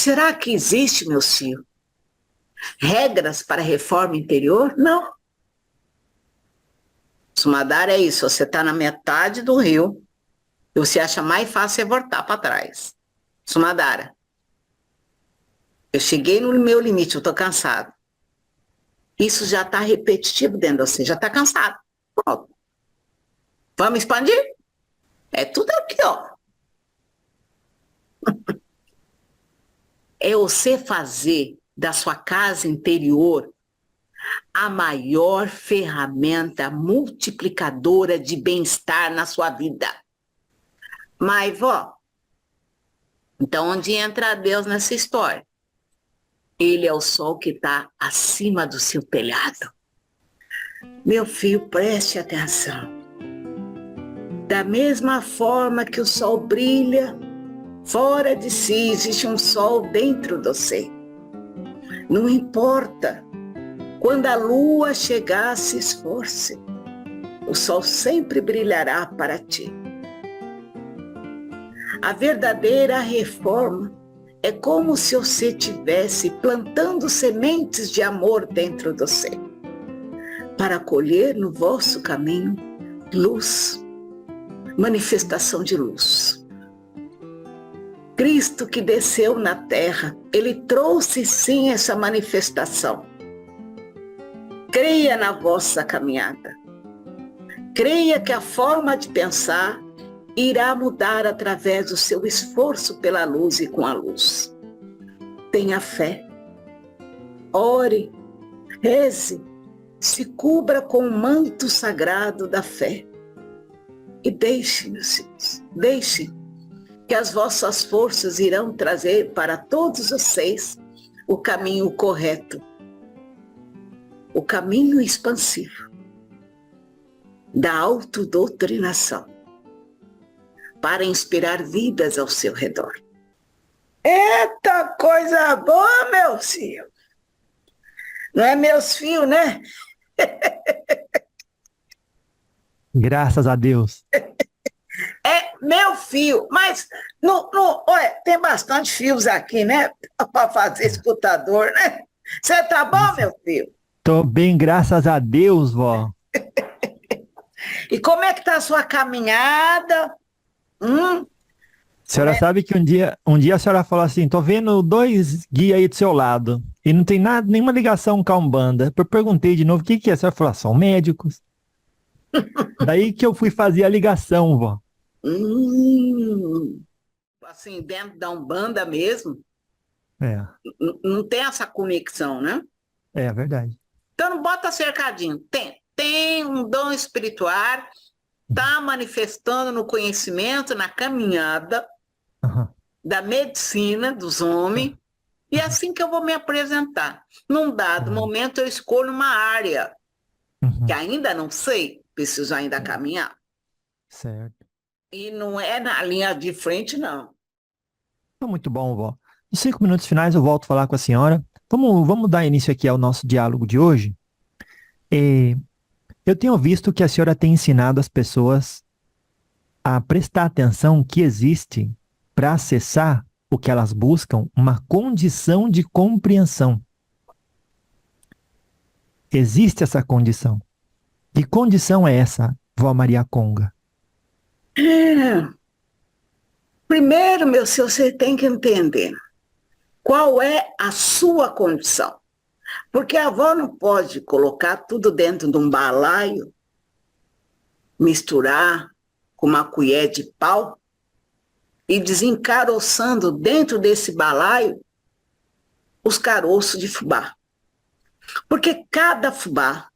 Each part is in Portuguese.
Será que existe, meu filho, regras para reforma interior? Não. Sumadara é isso, você está na metade do rio e você acha mais fácil é voltar para trás. Sumadara, eu cheguei no meu limite, eu estou cansado. Isso já está repetitivo dentro de você, já está cansado. Pronto. Vamos expandir? É tudo aqui, ó. É você fazer da sua casa interior a maior ferramenta multiplicadora de bem-estar na sua vida. Mas, vó, então onde entra Deus nessa história? Ele é o sol que está acima do seu telhado. Meu filho, preste atenção. Da mesma forma que o sol brilha, fora de si existe um sol dentro de você. Não importa. Quando a lua chegar, se esforce. O sol sempre brilhará para ti. A verdadeira reforma é como se você estivesse plantando sementes de amor dentro de você, para colher no vosso caminho luz, manifestação de luz. Cristo que desceu na terra, ele trouxe sim essa manifestação. Creia na vossa caminhada. Creia que a forma de pensar irá mudar através do seu esforço pela luz e com a luz. Tenha fé. Ore, reze, se cubra com o manto sagrado da fé. E deixe, meus filhos, deixe que as vossas forças irão trazer para todos vocês o caminho correto, o caminho expansivo da autodoutrinação, para inspirar vidas ao seu redor. Eita coisa boa, meu filho! Não é meus filhos, né? Graças a Deus. É meu fio, mas olha, tem bastante fios aqui, né? Para fazer escutador, né? Você tá bom, meu filho? Tô bem, graças a Deus, vó. E como é que tá a sua caminhada? A senhora sabe que um dia a senhora falou assim, tô vendo 2 guias aí do seu lado e não tem nada, nenhuma ligação com a Umbanda. Eu perguntei de novo, o que que é? A senhora falou, são médicos. Daí que eu fui fazer a ligação, vó. Assim, dentro da Umbanda mesmo, É, não tem essa conexão, né? é verdade. Então não bota cercadinho. Tem um dom espiritual, tá manifestando no conhecimento, na caminhada Aham. da medicina dos homens, e é assim que eu vou me apresentar. Num dado momento eu escolho uma área que Uhum. ainda não sei, preciso ainda caminhar. Certo. E não é na linha de frente, não. Tá muito bom, vó. Nos 5 minutos finais eu volto a falar com a senhora. Vamos dar início aqui ao nosso diálogo de hoje. É, eu tenho visto que a senhora tem ensinado as pessoas a prestar atenção que existe para acessar o que elas buscam, uma condição de compreensão. Existe essa condição. Que condição é essa, vó Maria Conga? Primeiro, meu senhor, você tem que entender qual é a sua condição. Porque a avó não pode colocar tudo dentro de um balaio, misturar com uma colher de pau e desencaroçando dentro desse balaio os caroços de fubá. Porque cada fubá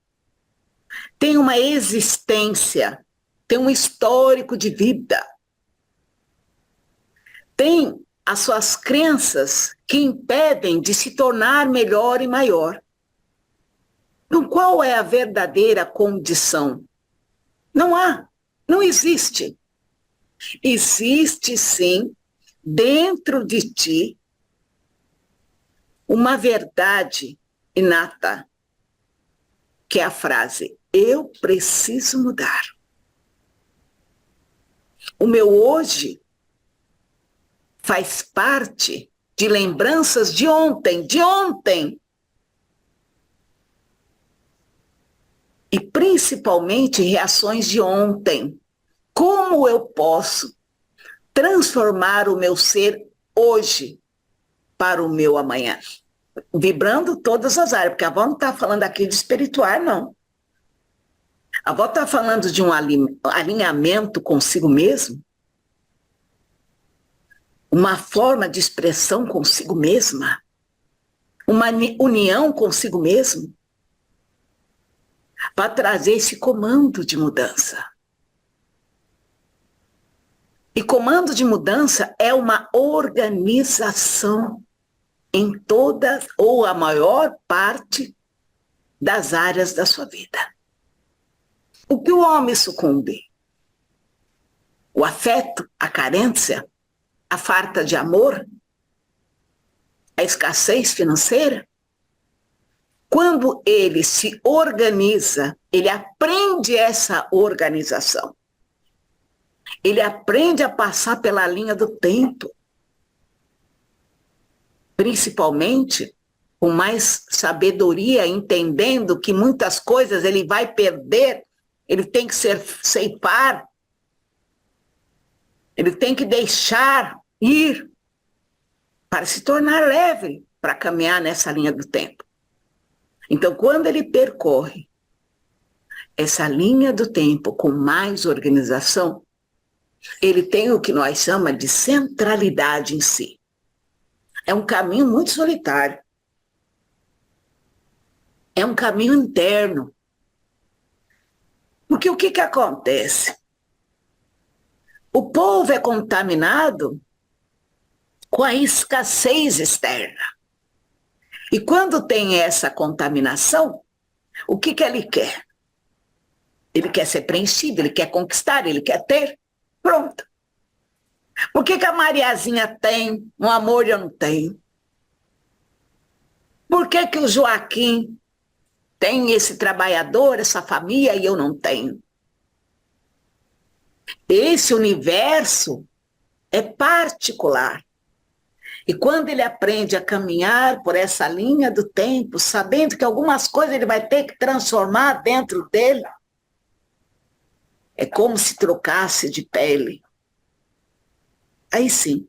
tem uma existência, tem um histórico de vida, tem as suas crenças que impedem de se tornar melhor e maior. Então, qual é a verdadeira condição? Não há, não existe. Existe, sim, dentro de ti, uma verdade inata, que é a frase, eu preciso mudar. O meu hoje faz parte de lembranças de ontem, de ontem. E principalmente reações de ontem. Como eu posso transformar o meu ser hoje para o meu amanhã? Vibrando todas as áreas, porque a avó não está falando aqui de espiritual, não. A avó está falando de um alinhamento consigo mesmo, uma forma de expressão consigo mesma, uma união consigo mesmo, para trazer esse comando de mudança. E comando de mudança é uma organização em todas ou a maior parte das áreas da sua vida. O que o homem sucumbe? O afeto, a carência, a falta de amor, a escassez financeira? Quando ele se organiza, ele aprende essa organização. Ele aprende a passar pela linha do tempo. Principalmente com mais sabedoria, entendendo que muitas coisas ele vai perder, ele tem que ceifar, ele tem que deixar ir para se tornar leve, para caminhar nessa linha do tempo. Então, quando ele percorre essa linha do tempo com mais organização, ele tem o que nós chamamos de centralidade em si. É um caminho muito solitário. É um caminho interno. Porque o que acontece? O povo é contaminado com a escassez externa. E quando tem essa contaminação, o que ele quer? Ele quer ser preenchido, ele quer conquistar, ele quer ter. Pronto. Por que a Mariazinha tem um amor e eu não tenho? Por que o Joaquim tem esse trabalhador, essa família e eu não tenho? Esse universo é particular. E quando ele aprende a caminhar por essa linha do tempo, sabendo que algumas coisas ele vai ter que transformar dentro dele, é como se trocasse de pele. Aí sim,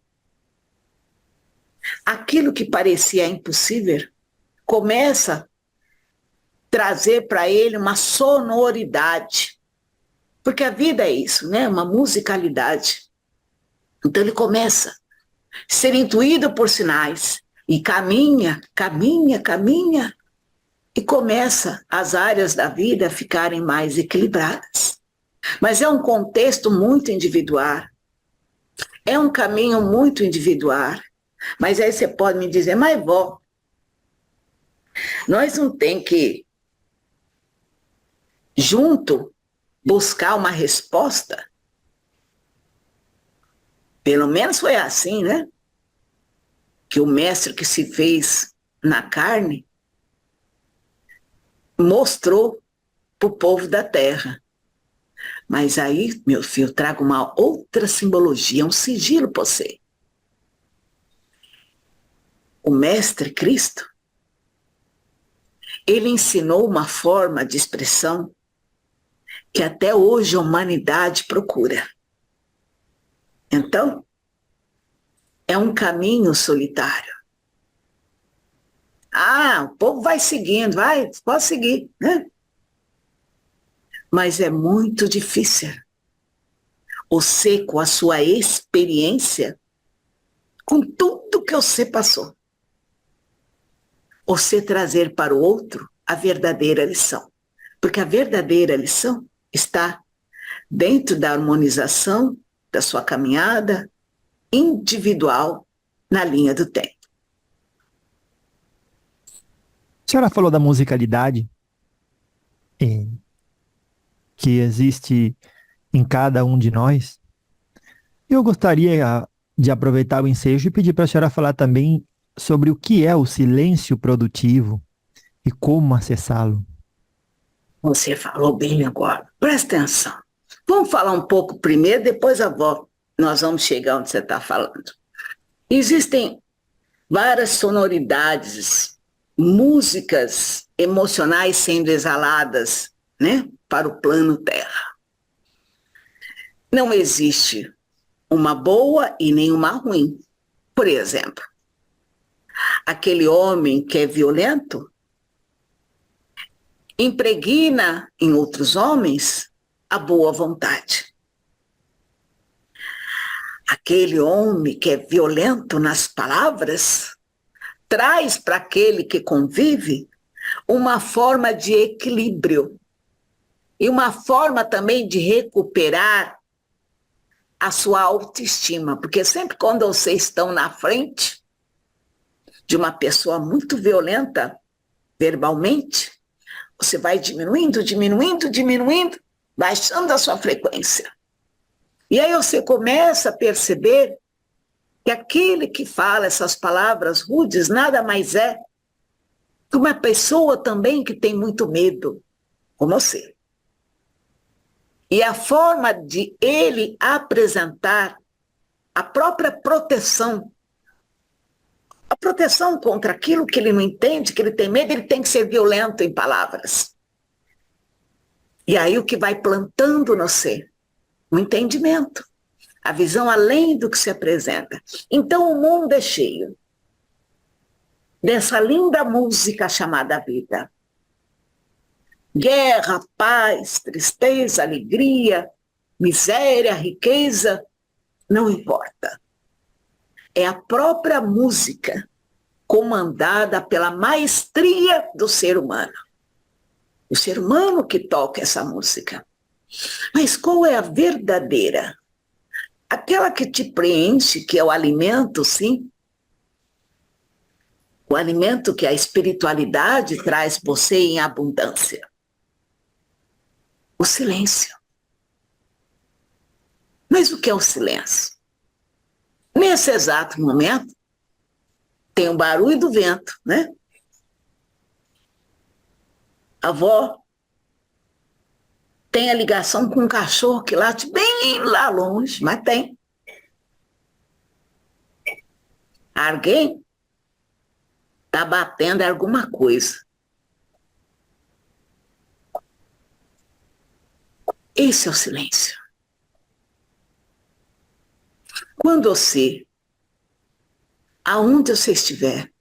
aquilo que parecia impossível começa a trazer para ele uma sonoridade. Porque a vida é isso, né? Uma musicalidade. Então ele começa a ser intuído por sinais e caminha, e começa as áreas da vida a ficarem mais equilibradas. Mas é um contexto muito individual. É um caminho muito individual. Mas aí você pode me dizer, mas vó, nós não tem que, junto, buscar uma resposta? Pelo menos foi assim, né? Que o mestre que se fez na carne mostrou para o povo da terra. Mas aí, meu filho, trago uma outra simbologia, um sigilo para você. O mestre Cristo, ele ensinou uma forma de expressão que até hoje a humanidade procura. Então, é um caminho solitário. Ah, o povo vai seguindo, pode seguir, né? Mas é muito difícil. Você, com a sua experiência, com tudo que você passou, você trazer para o outro a verdadeira lição. Porque a verdadeira lição está dentro da harmonização da sua caminhada individual na linha do tempo. A senhora falou da musicalidade que existe em cada um de nós. Eu gostaria de aproveitar o ensejo e pedir para a senhora falar também sobre o que é o silêncio produtivo e como acessá-lo. Você falou bem agora. Presta atenção. Vamos falar um pouco primeiro, depois nós vamos chegar onde você está falando. Existem várias sonoridades, músicas emocionais sendo exaladas, né, para o plano Terra. Não existe uma boa e nenhuma ruim. Por exemplo, aquele homem que é violento impregna em outros homens a boa vontade. Aquele homem que é violento nas palavras traz para aquele que convive uma forma de equilíbrio e uma forma também de recuperar a sua autoestima, porque sempre quando vocês estão na frente de uma pessoa muito violenta verbalmente, você vai diminuindo, baixando a sua frequência. E aí você começa a perceber que aquele que fala essas palavras rudes nada mais é que uma pessoa também que tem muito medo, como você. E a forma de ele apresentar a própria proteção, a proteção contra aquilo que ele não entende, que ele tem medo, ele tem que ser violento em palavras. E aí o que vai plantando no ser? O entendimento, a visão além do que se apresenta. Então o mundo é cheio dessa linda música chamada vida. Guerra, paz, tristeza, alegria, miséria, riqueza, não importa. É a própria música comandada pela maestria do ser humano. O ser humano que toca essa música. Mas qual é a verdadeira? Aquela que te preenche, que é o alimento, sim. O alimento que a espiritualidade traz você em abundância. O silêncio. Mas o que é o silêncio? Nesse exato momento, tem o barulho do vento, né? A avó tem a ligação com um cachorro que late bem lá longe, mas tem. Alguém está batendo alguma coisa. Esse é o silêncio. Quando você, aonde você estiver,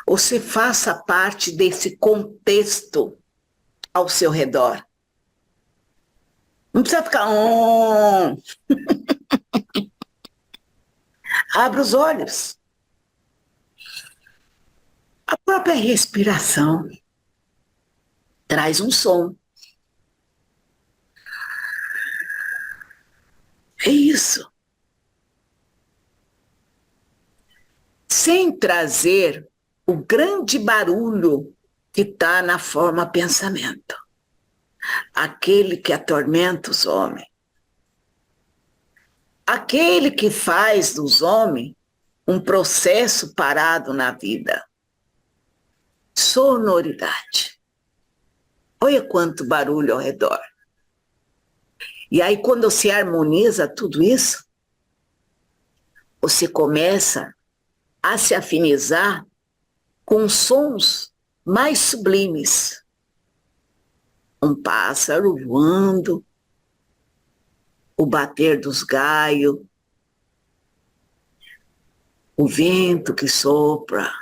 você faça parte desse contexto ao seu redor. Não precisa ficar... Abre os olhos. A própria respiração traz um som. É isso. Sem trazer o grande barulho que está na forma pensamento. Aquele que atormenta os homens. Aquele que faz dos homens um processo parado na vida. Sonoridade. Olha quanto barulho ao redor. E aí, quando você harmoniza tudo isso, você começa a se afinizar com sons mais sublimes. Um pássaro voando, o bater dos galhos, o vento que sopra,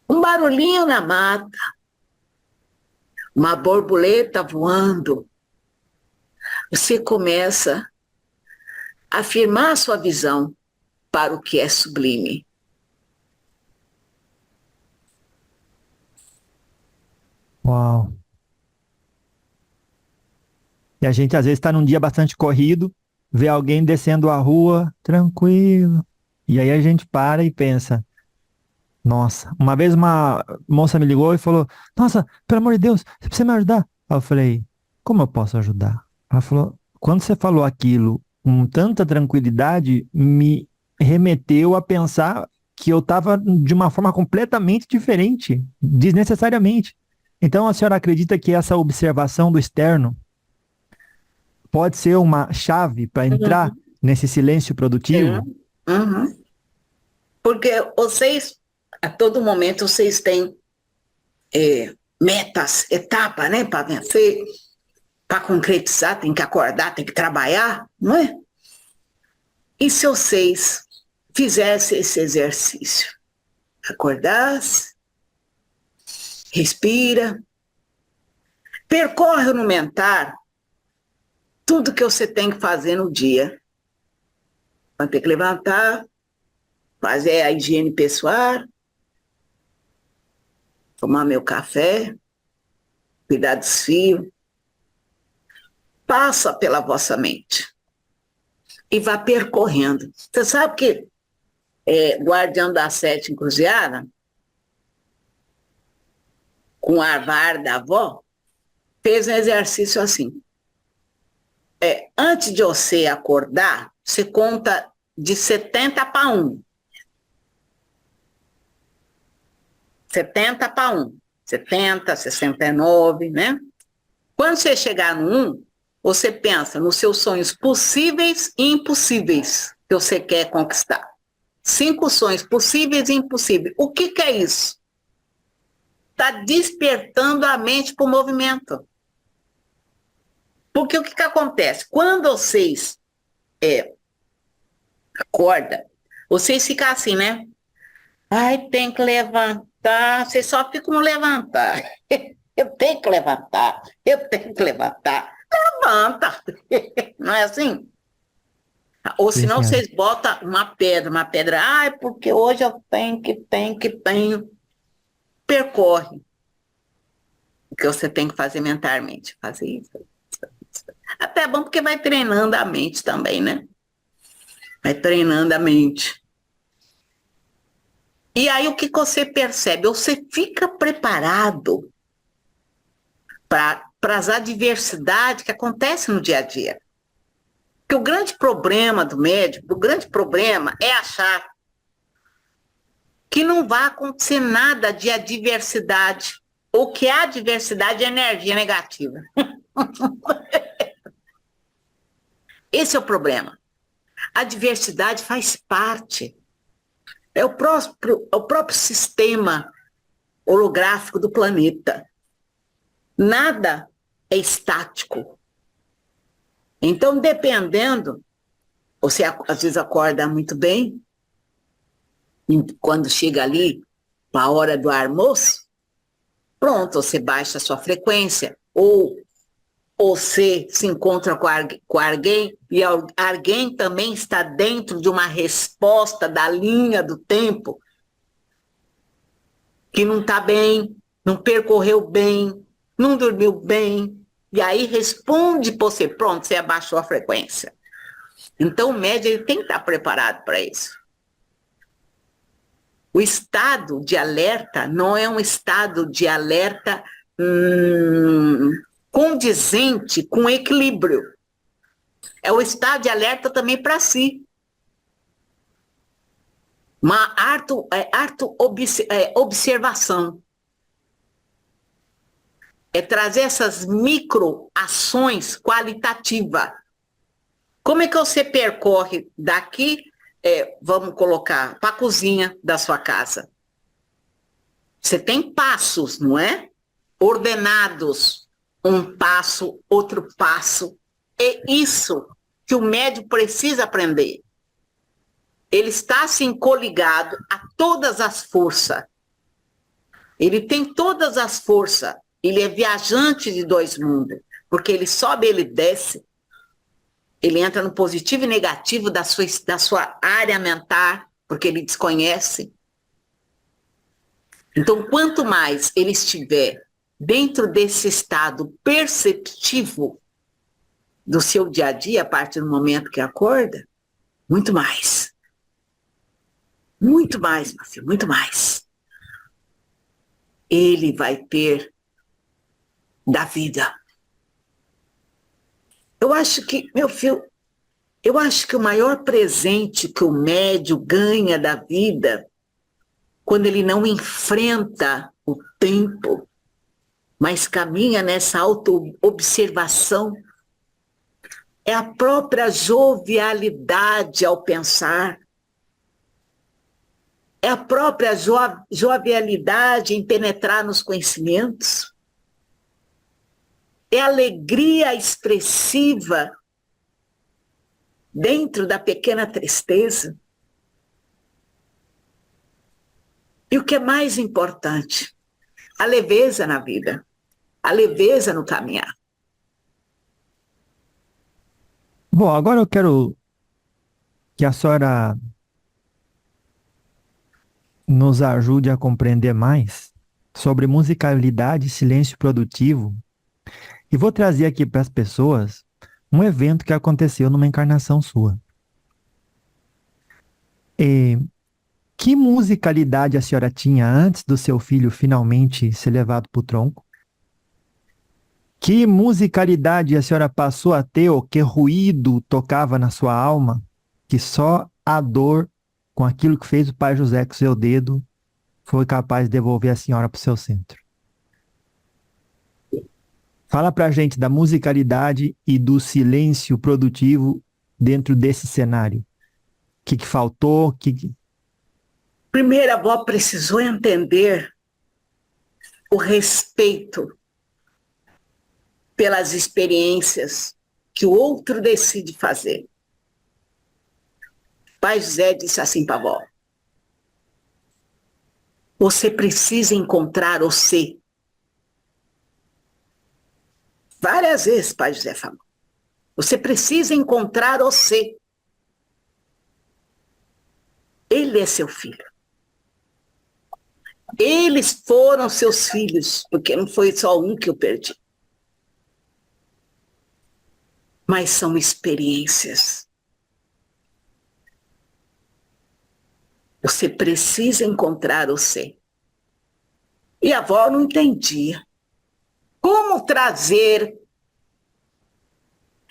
um barulhinho na mata, uma borboleta voando. Você começa a afirmar a sua visão para o que é sublime. Uau! E a gente às vezes está num dia bastante corrido, vê alguém descendo a rua tranquilo. E aí a gente para e pensa, nossa, uma vez uma moça me ligou e falou, nossa, pelo amor de Deus, você precisa me ajudar. Aí eu falei, como eu posso ajudar? Ela falou, quando você falou aquilo com tanta tranquilidade, me remeteu a pensar que eu estava de uma forma completamente diferente, desnecessariamente. Então a senhora acredita que essa observação do externo pode ser uma chave para entrar nesse silêncio produtivo? Uhum. Porque vocês, a todo momento, vocês têm metas, etapas, né, para vencer, para concretizar, tem que acordar, tem que trabalhar, não é? E se vocês fizessem esse exercício? Acordasse, respira, percorre no mental tudo que você tem que fazer no dia. Vai ter que levantar, fazer a higiene pessoal, tomar meu café, cuidar dos filhos. Passa pela vossa mente e vá percorrendo. Você sabe que Guardião das Sete Encruzilhadas, com a vara da avó, fez um exercício assim. Antes de você acordar, você conta de 70 para 1. 70 para 1. 70, 69, né? Quando você chegar no 1, você pensa nos seus sonhos possíveis e impossíveis que você quer conquistar. 5 sonhos possíveis e impossíveis. O que é isso? Está despertando a mente para o movimento. Porque o que acontece? Quando vocês acordam, vocês ficam assim, né? Ai, tem que levantar. Vocês só ficam no levantar. Eu tenho que levantar. Eu tenho que levantar. Levanta. Não é assim? Ou Sim, senão senhora. vocês botam uma pedra. Ai, porque hoje eu tenho. Percorre o que você tem que fazer mentalmente. Fazer isso. Até é bom porque vai treinando a mente também, né? Vai treinando a mente. E aí o que você percebe? Você fica preparado para as adversidades que acontecem no dia a dia. Porque o grande problema do médico, é achar que não vai acontecer nada de adversidade, ou que a adversidade é energia negativa. Esse é o problema. A adversidade faz parte. É o próprio sistema holográfico do planeta. Nada é estático. Então, dependendo, você às vezes acorda muito bem, e quando chega ali, para a hora do almoço, pronto, você baixa a sua frequência, ou você se encontra com alguém e alguém também está dentro de uma resposta da linha do tempo que não está bem, não percorreu bem, não dormiu bem, e aí responde para você, pronto, você abaixou a frequência. Então o médium ele tem que estar preparado para isso. O estado de alerta não é um estado de alerta condizente com equilíbrio. É o estado de alerta também para si. Uma observação. É trazer essas microações qualitativas. Como é que você percorre daqui, vamos colocar, para a cozinha da sua casa? Você tem passos, não é? Ordenados. Um passo, outro passo. É isso que o médium precisa aprender. Ele está assim coligado a todas as forças. Ele tem todas as forças. Ele é viajante de 2 mundos. Porque ele sobe, ele desce. Ele entra no positivo e negativo da sua área mental, porque ele desconhece. Então, quanto mais ele estiver dentro desse estado perceptivo do seu dia a dia, a partir do momento que acorda, muito mais. Muito mais, meu filho, muito mais. Ele vai ter da vida. Eu acho que, meu filho, o maior presente que o médium ganha da vida, quando ele não enfrenta o tempo, mas caminha nessa auto-observação, é a própria jovialidade ao pensar. É a própria jovialidade em penetrar nos conhecimentos. É a alegria expressiva dentro da pequena tristeza. E o que é mais importante? A leveza na vida, a leveza no caminhar. Bom, agora eu quero que a senhora nos ajude a compreender mais sobre musicalidade e silêncio produtivo. E vou trazer aqui para as pessoas um evento que aconteceu numa encarnação sua. E que musicalidade a senhora tinha antes do seu filho finalmente ser levado para o tronco? Que musicalidade a senhora passou a ter, ou que ruído tocava na sua alma, que só a dor com aquilo que fez o pai José com seu dedo foi capaz de devolver a senhora para o seu centro? Fala pra gente da musicalidade e do silêncio produtivo dentro desse cenário. O que faltou? Primeiro, a avó precisou entender o respeito pelas experiências que o outro decide fazer. Pai José disse assim para a avó: você precisa encontrar o ser. Várias vezes Pai José falou: você precisa encontrar o ser. Ele é seu filho. Eles foram seus filhos, porque não foi só um que eu perdi. Mas são experiências. Você precisa encontrar o ser. E a avó não entendia. Como trazer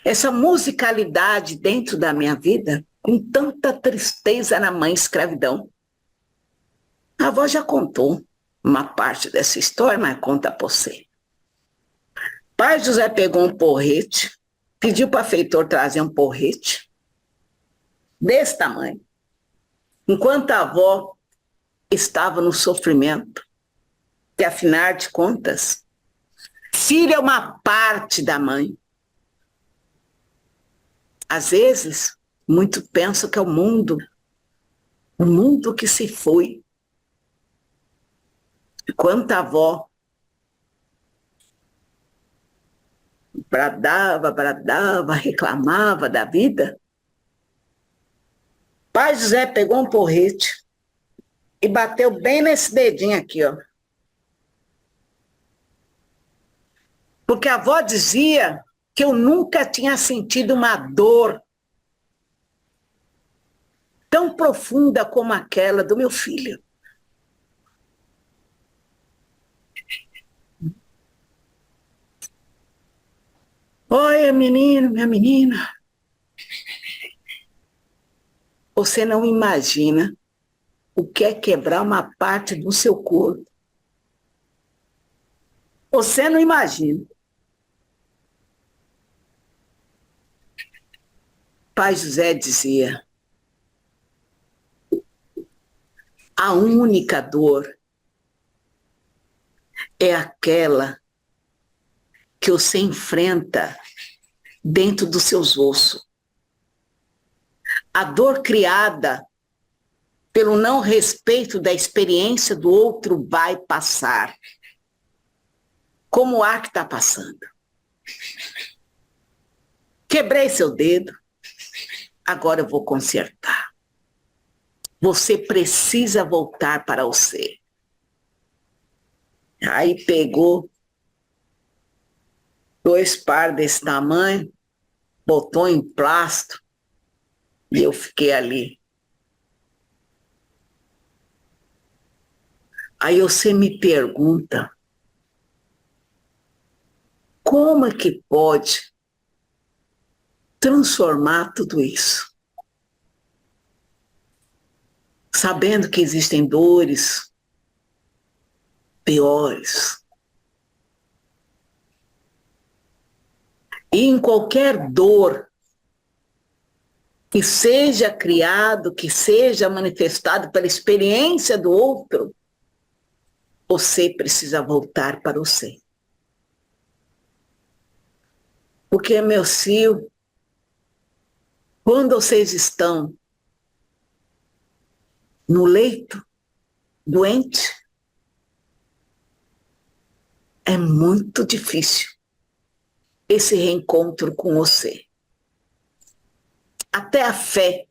essa musicalidade dentro da minha vida com tanta tristeza na mãe escravidão? A avó já contou uma parte dessa história, mas conta para você. Pai José pegou um porrete, pediu para o feitor trazer um porrete desse tamanho. Enquanto a avó estava no sofrimento, que afinal de contas, filho é uma parte da mãe. Às vezes, muito pensam que é o mundo que se foi. Enquanto a avó bradava, reclamava da vida, Pai José pegou um porrete e bateu bem nesse dedinho aqui, ó. Porque a avó dizia que eu nunca tinha sentido uma dor tão profunda como aquela do meu filho. Olha, menino, minha menina, você não imagina o que é quebrar uma parte do seu corpo. Você não imagina. Pai José dizia: a única dor é aquela que você enfrenta dentro dos seus ossos. A dor criada pelo não respeito da experiência do outro vai passar, como o ar que está passando. Quebrei seu dedo, agora eu vou consertar. Você precisa voltar para o ser. Aí pegou 2 pares desse tamanho, botou em plástico e eu fiquei ali. Aí você me pergunta, como é que pode transformar tudo isso? Sabendo que existem dores piores. E em qualquer dor que seja criado, que seja manifestado pela experiência do outro, você precisa voltar para você. Porque, meus filhos, quando vocês estão no leito, doente, é muito difícil esse reencontro com você. Até a fé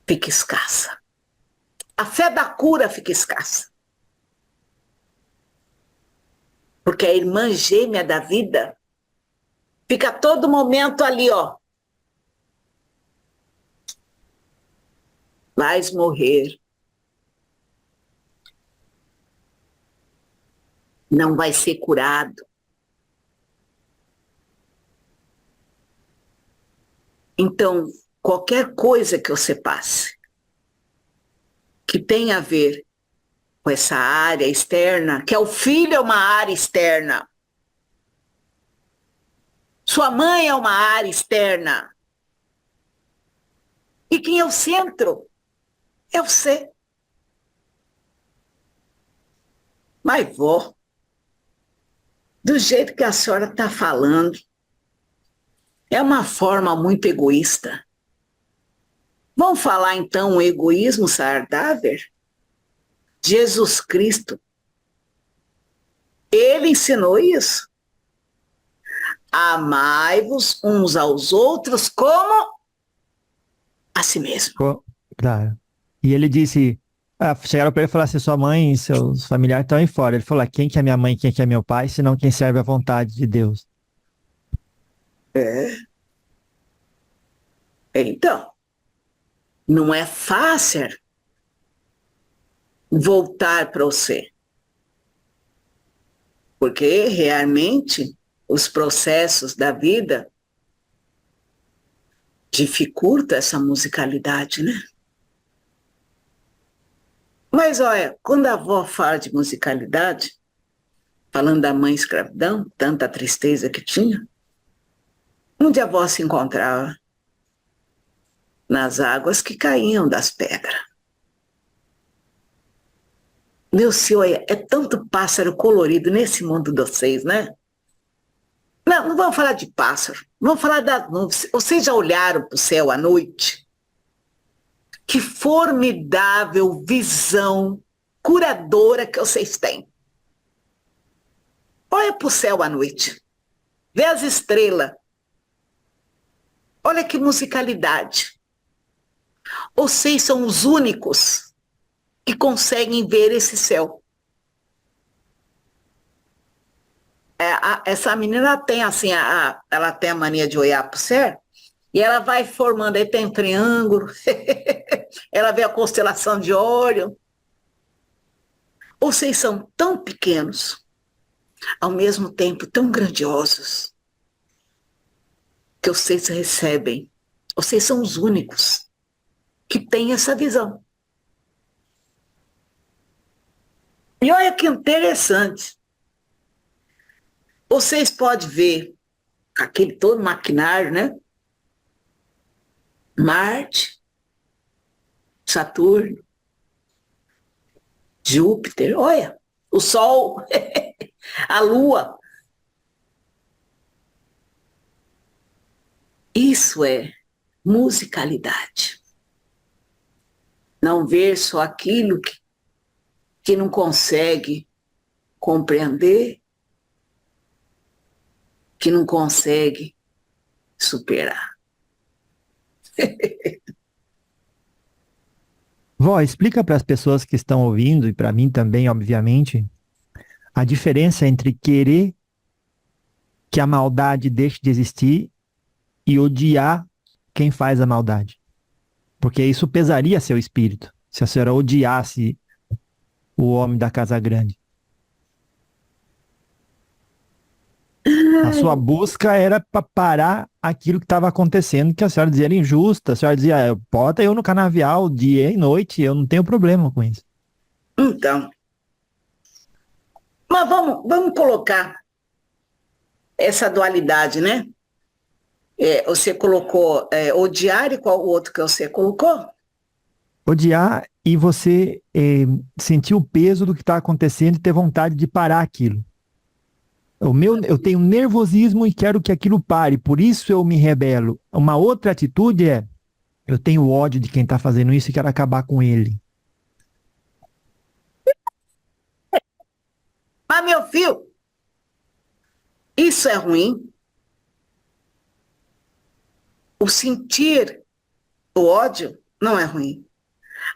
fica escassa. A fé da cura fica escassa. Porque a irmã gêmea da vida fica a todo momento ali, ó. Vais morrer. Não vai ser curado. Então, qualquer coisa que você passe, que tenha a ver com essa área externa, que é o filho é uma área externa. Sua mãe é uma área externa. E quem é o centro? É você. Mas, vó, do jeito que a senhora está falando, é uma forma muito egoísta. Vamos falar, então, o egoísmo saudável? Jesus Cristo, ele ensinou isso. Amai-vos uns aos outros como a si mesmo. Claro. E ele disse, chegaram para ele e falaram assim, sua mãe e seus familiares estão aí fora. Ele falou, quem que é minha mãe, quem que é meu pai, senão quem serve à vontade de Deus. Então, não é fácil voltar para você. Porque realmente os processos da vida dificultam essa musicalidade, né? Mas olha, quando a avó fala de musicalidade, falando da mãe escravidão, tanta tristeza que tinha, onde a avó se encontrava? Nas águas que caíam das pedras. Meu senhor, é tanto pássaro colorido nesse mundo de vocês, né? Não, não vamos falar de pássaro, vamos falar das nuvens. Vocês já olharam para o céu à noite? Que formidável visão curadora que vocês têm. Olha para o céu à noite, vê as estrelas. Olha que musicalidade. Vocês são os únicos que conseguem ver esse céu. Essa menina tem assim, ela tem a mania de olhar para o céu e ela vai formando, aí tem triângulo, ela vê a constelação de Órion. Vocês são tão pequenos, ao mesmo tempo tão grandiosos, que vocês recebem. Vocês são os únicos que têm essa visão. E olha que interessante. Vocês podem ver aquele todo maquinário, né? Marte, Saturno, Júpiter, olha, o Sol, a Lua. Isso é musicalidade. Não ver só aquilo que não consegue compreender, que não consegue superar. Vó, explica para as pessoas que estão ouvindo, e para mim também, obviamente, a diferença entre querer que a maldade deixe de existir e odiar quem faz a maldade. Porque isso pesaria seu espírito, se a senhora odiasse o homem da casa grande. A sua busca era para parar aquilo que estava acontecendo, que a senhora dizia era injusta. A senhora dizia, bota eu no canavial dia e noite, eu não tenho problema com isso. Então, mas vamos colocar essa dualidade, né? Você colocou odiar e qual o outro que você colocou? Odiar e você sentir o peso do que está acontecendo e ter vontade de parar aquilo. Eu tenho nervosismo e quero que aquilo pare, por isso eu me rebelo. Uma outra atitude é, eu tenho ódio de quem está fazendo isso e quero acabar com ele. Mas, meu filho, isso é ruim. O sentir o ódio não é ruim.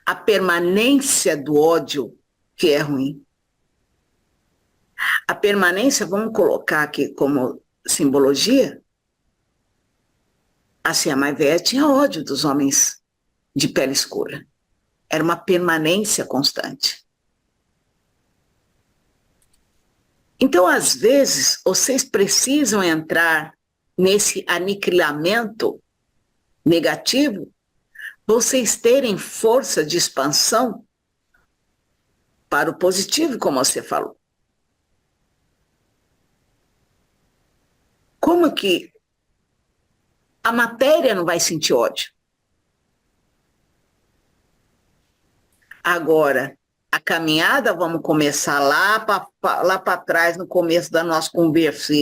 A permanência do ódio que é ruim. A permanência, vamos colocar aqui como simbologia, assim, a mais velha tinha ódio dos homens de pele escura. Era uma permanência constante. Então, às vezes, vocês precisam entrar nesse aniquilamento negativo, vocês terem força de expansão para o positivo, como você falou. Como que a matéria não vai sentir ódio? Agora, a caminhada, vamos começar lá para trás, no começo da nossa conversa.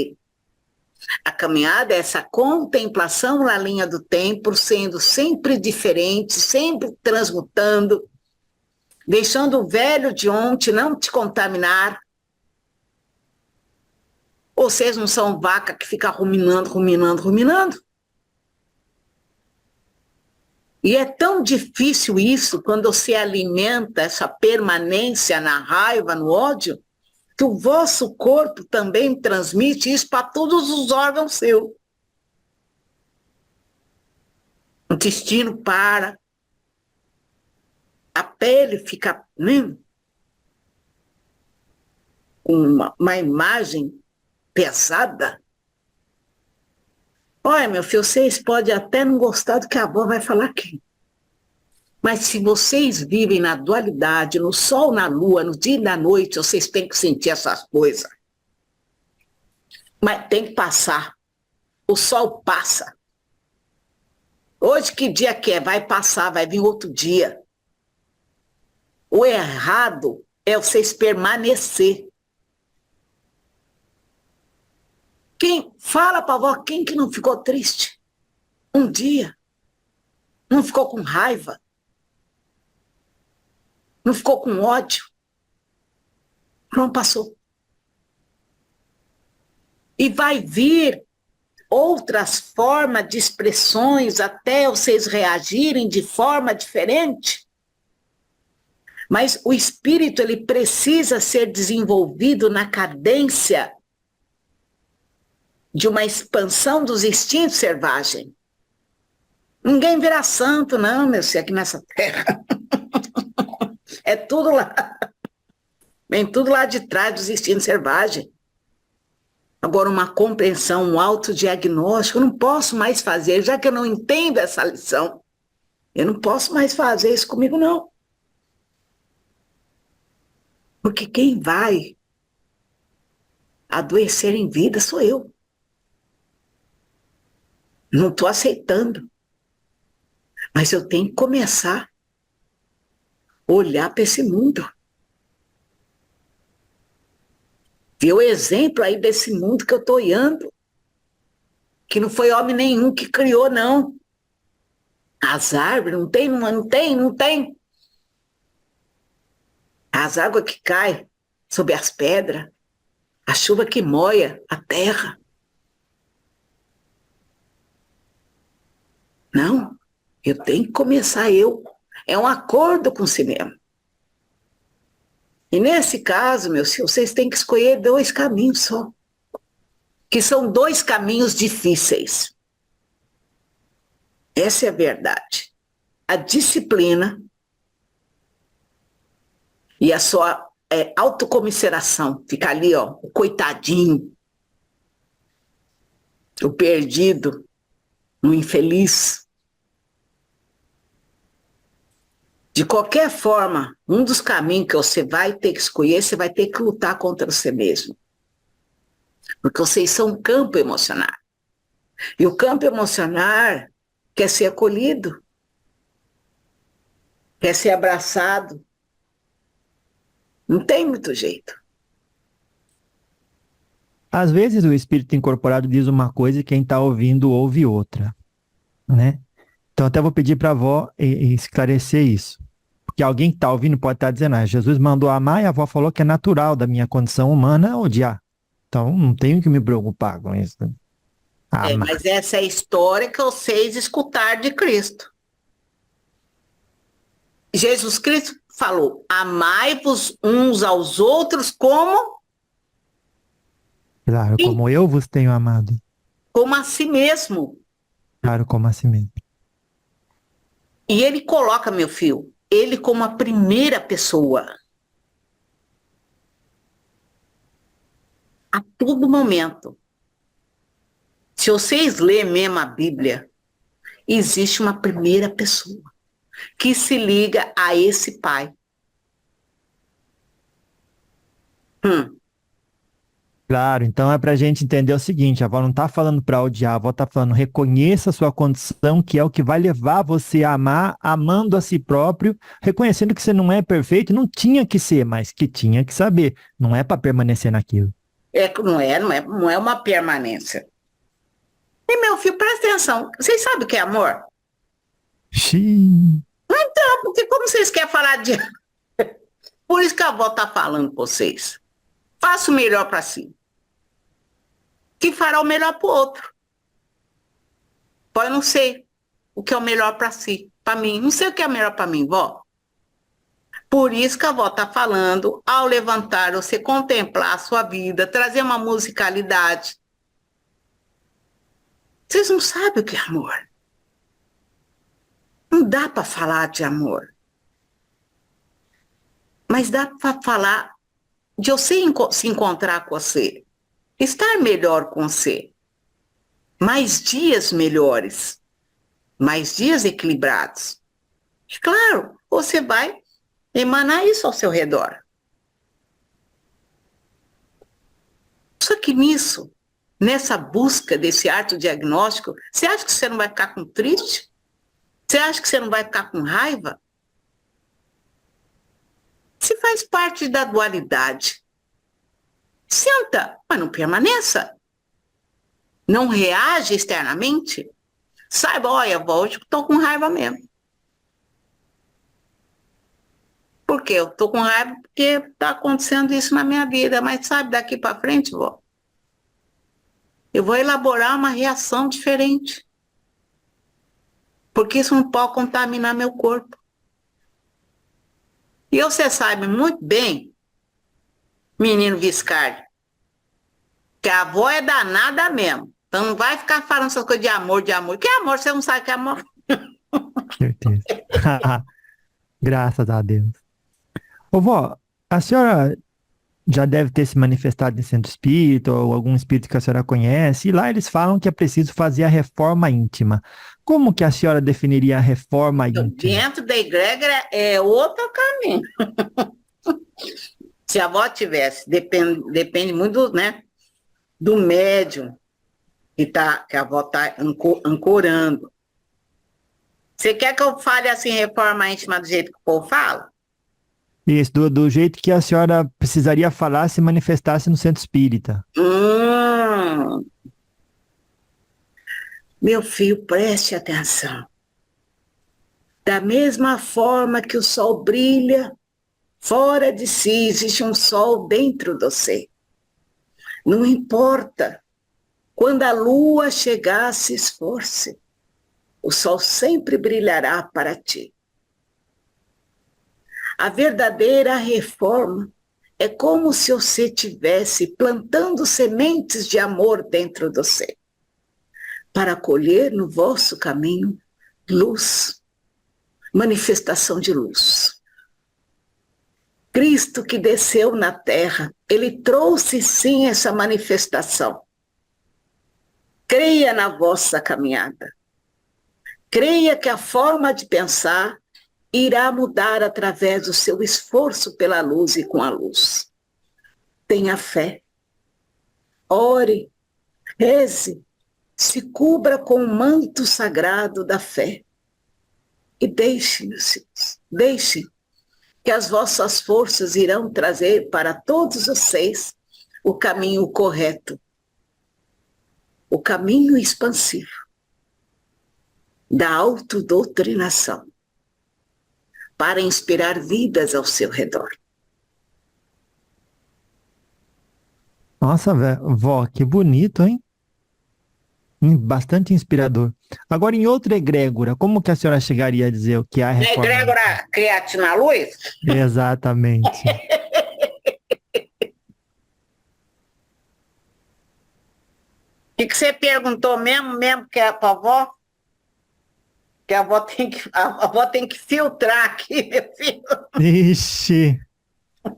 A caminhada é essa contemplação na linha do tempo, sendo sempre diferente, sempre transmutando, deixando o velho de ontem não te contaminar. Ou vocês não são vaca que fica ruminando, ruminando, ruminando? E é tão difícil isso quando você alimenta essa permanência na raiva, no ódio, que o vosso corpo também transmite isso para todos os órgãos seus. O intestino para, a pele fica com uma imagem pesada. Olha, meu filho, vocês podem até não gostar do que a avó vai falar aqui. Mas se vocês vivem na dualidade, no sol, na lua, no dia e na noite, vocês têm que sentir essas coisas. Mas tem que passar. O sol passa. Hoje, que dia que é? Vai passar, vai vir outro dia. O errado é vocês permanecer. Fala para a avó, quem que não ficou triste? Um dia. Não ficou com raiva? Não ficou com ódio? Não passou. E vai vir outras formas de expressões até vocês reagirem de forma diferente. Mas o espírito, ele precisa ser desenvolvido na cadência de uma expansão dos instintos selvagens. Ninguém vira santo, não, meu filho, aqui nessa terra. É tudo lá. Vem tudo lá de trás dos instintos selvagens. Agora, uma compreensão, um autodiagnóstico, eu não posso mais fazer, já que eu não entendo essa lição. Eu não posso mais fazer isso comigo, não. Porque quem vai adoecer em vida sou eu. Não estou aceitando. Mas eu tenho que começar a olhar para esse mundo. Ver o exemplo aí desse mundo que eu estou olhando. Que não foi homem nenhum que criou, não. As árvores, não tem. As águas que caem sobre as pedras. A chuva que molha a terra. Não, eu tenho que começar eu. É um acordo com si mesmo. E nesse caso, meus filhos, vocês têm que escolher 2 caminhos só. Que são 2 caminhos difíceis. Essa é a verdade. A disciplina e a sua autocomiseração. Fica ali, ó, o coitadinho, o perdido, o infeliz. De qualquer forma, um dos caminhos que você vai ter que escolher, você vai ter que lutar contra você mesmo. Porque vocês são um campo emocional. E o campo emocional quer ser acolhido, quer ser abraçado. Não tem muito jeito. Às vezes o espírito incorporado diz uma coisa e quem está ouvindo ouve outra, né? Então até vou pedir para a avó esclarecer isso. Porque alguém que está ouvindo pode estar dizendo, Jesus mandou amar e a avó falou que é natural da minha condição humana odiar. Então não tenho que me preocupar com isso. Né? Mas essa é a história que vocês escutaram de Cristo. Jesus Cristo falou, amai-vos uns aos outros como? Claro, como eu vos tenho amado. Como a si mesmo. Claro, como a si mesmo. E ele coloca, meu filho, ele como a primeira pessoa. A todo momento. Se vocês lerem mesmo a Bíblia, existe uma primeira pessoa que se liga a esse pai. Claro, então é para a gente entender o seguinte, a avó não está falando para odiar, a avó está falando reconheça a sua condição, que é o que vai levar você a amar, amando a si próprio, reconhecendo que você não é perfeito, não tinha que ser, mas que tinha que saber, não é para permanecer naquilo. Não é uma permanência. E meu filho, presta atenção, vocês sabem o que é amor? Xiii. Então, porque como vocês querem falar de... Por isso que a avó está falando para vocês. Faça o melhor para si. Que fará o melhor para o outro. Pô, eu não sei o que é o melhor para si, para mim. Não sei o que é melhor para mim, vó. Por isso que a avó está falando, ao levantar, você contemplar a sua vida, trazer uma musicalidade. Vocês não sabem o que é amor. Não dá para falar de amor. Mas dá para falar de você se encontrar com você. Estar melhor com você. Mais dias melhores. Mais dias equilibrados. E claro, você vai emanar isso ao seu redor. Só que nisso, nessa busca desse autodiagnóstico, você acha que você não vai ficar com triste? Você acha que você não vai ficar com raiva? Se faz parte da dualidade. Senta, mas não permaneça. Não reage externamente. Saiba, olha, hoje estou com raiva mesmo. Por quê? Eu estou com raiva porque está acontecendo isso na minha vida. Mas sabe, daqui para frente, vó, eu vou elaborar uma reação diferente. Porque isso não pode contaminar meu corpo. E você sabe muito bem, menino Viscardi, que a avó é danada mesmo. Então não vai ficar falando essas coisas de amor, de amor. Que amor? Você não sabe que é amor. Certeza. Graças a Deus. Ô, vó, a senhora já deve ter se manifestado em centro espírita ou algum espírito que a senhora conhece, e lá eles falam que é preciso fazer a reforma íntima. Como que a senhora definiria a reforma íntima? Dentro da egrégora é outro caminho. Se a avó tivesse, depende muito do médium que a avó está ancorando. Você quer que eu fale assim, reforma íntima do jeito que o povo fala? Isso, do jeito que a senhora precisaria falar se manifestasse no centro espírita. Meu filho, preste atenção. Da mesma forma que o sol brilha, fora de si existe um sol dentro de você. Não importa. Quando a lua chegar, se esforce. O sol sempre brilhará para ti. A verdadeira reforma é como se você estivesse plantando sementes de amor dentro de você, para colher no vosso caminho luz, manifestação de luz. Cristo que desceu na terra, ele trouxe sim essa manifestação. Creia na vossa caminhada. Creia que a forma de pensar irá mudar através do seu esforço pela luz e com a luz. Tenha fé. Ore, reze, se cubra com o manto sagrado da fé. E deixe, meus filhos, deixe que as vossas forças irão trazer para todos vocês o caminho correto, o caminho expansivo da autodoutrinação, para inspirar vidas ao seu redor. Nossa, vó, que bonito, hein? Bastante inspirador. Agora, em outra egrégora, como que a senhora chegaria a dizer o que há reforma? Egrégora Creatina Luz? Exatamente. O que você perguntou mesmo que é para a avó? Que a avó tem que filtrar aqui, meu filho. Ixi,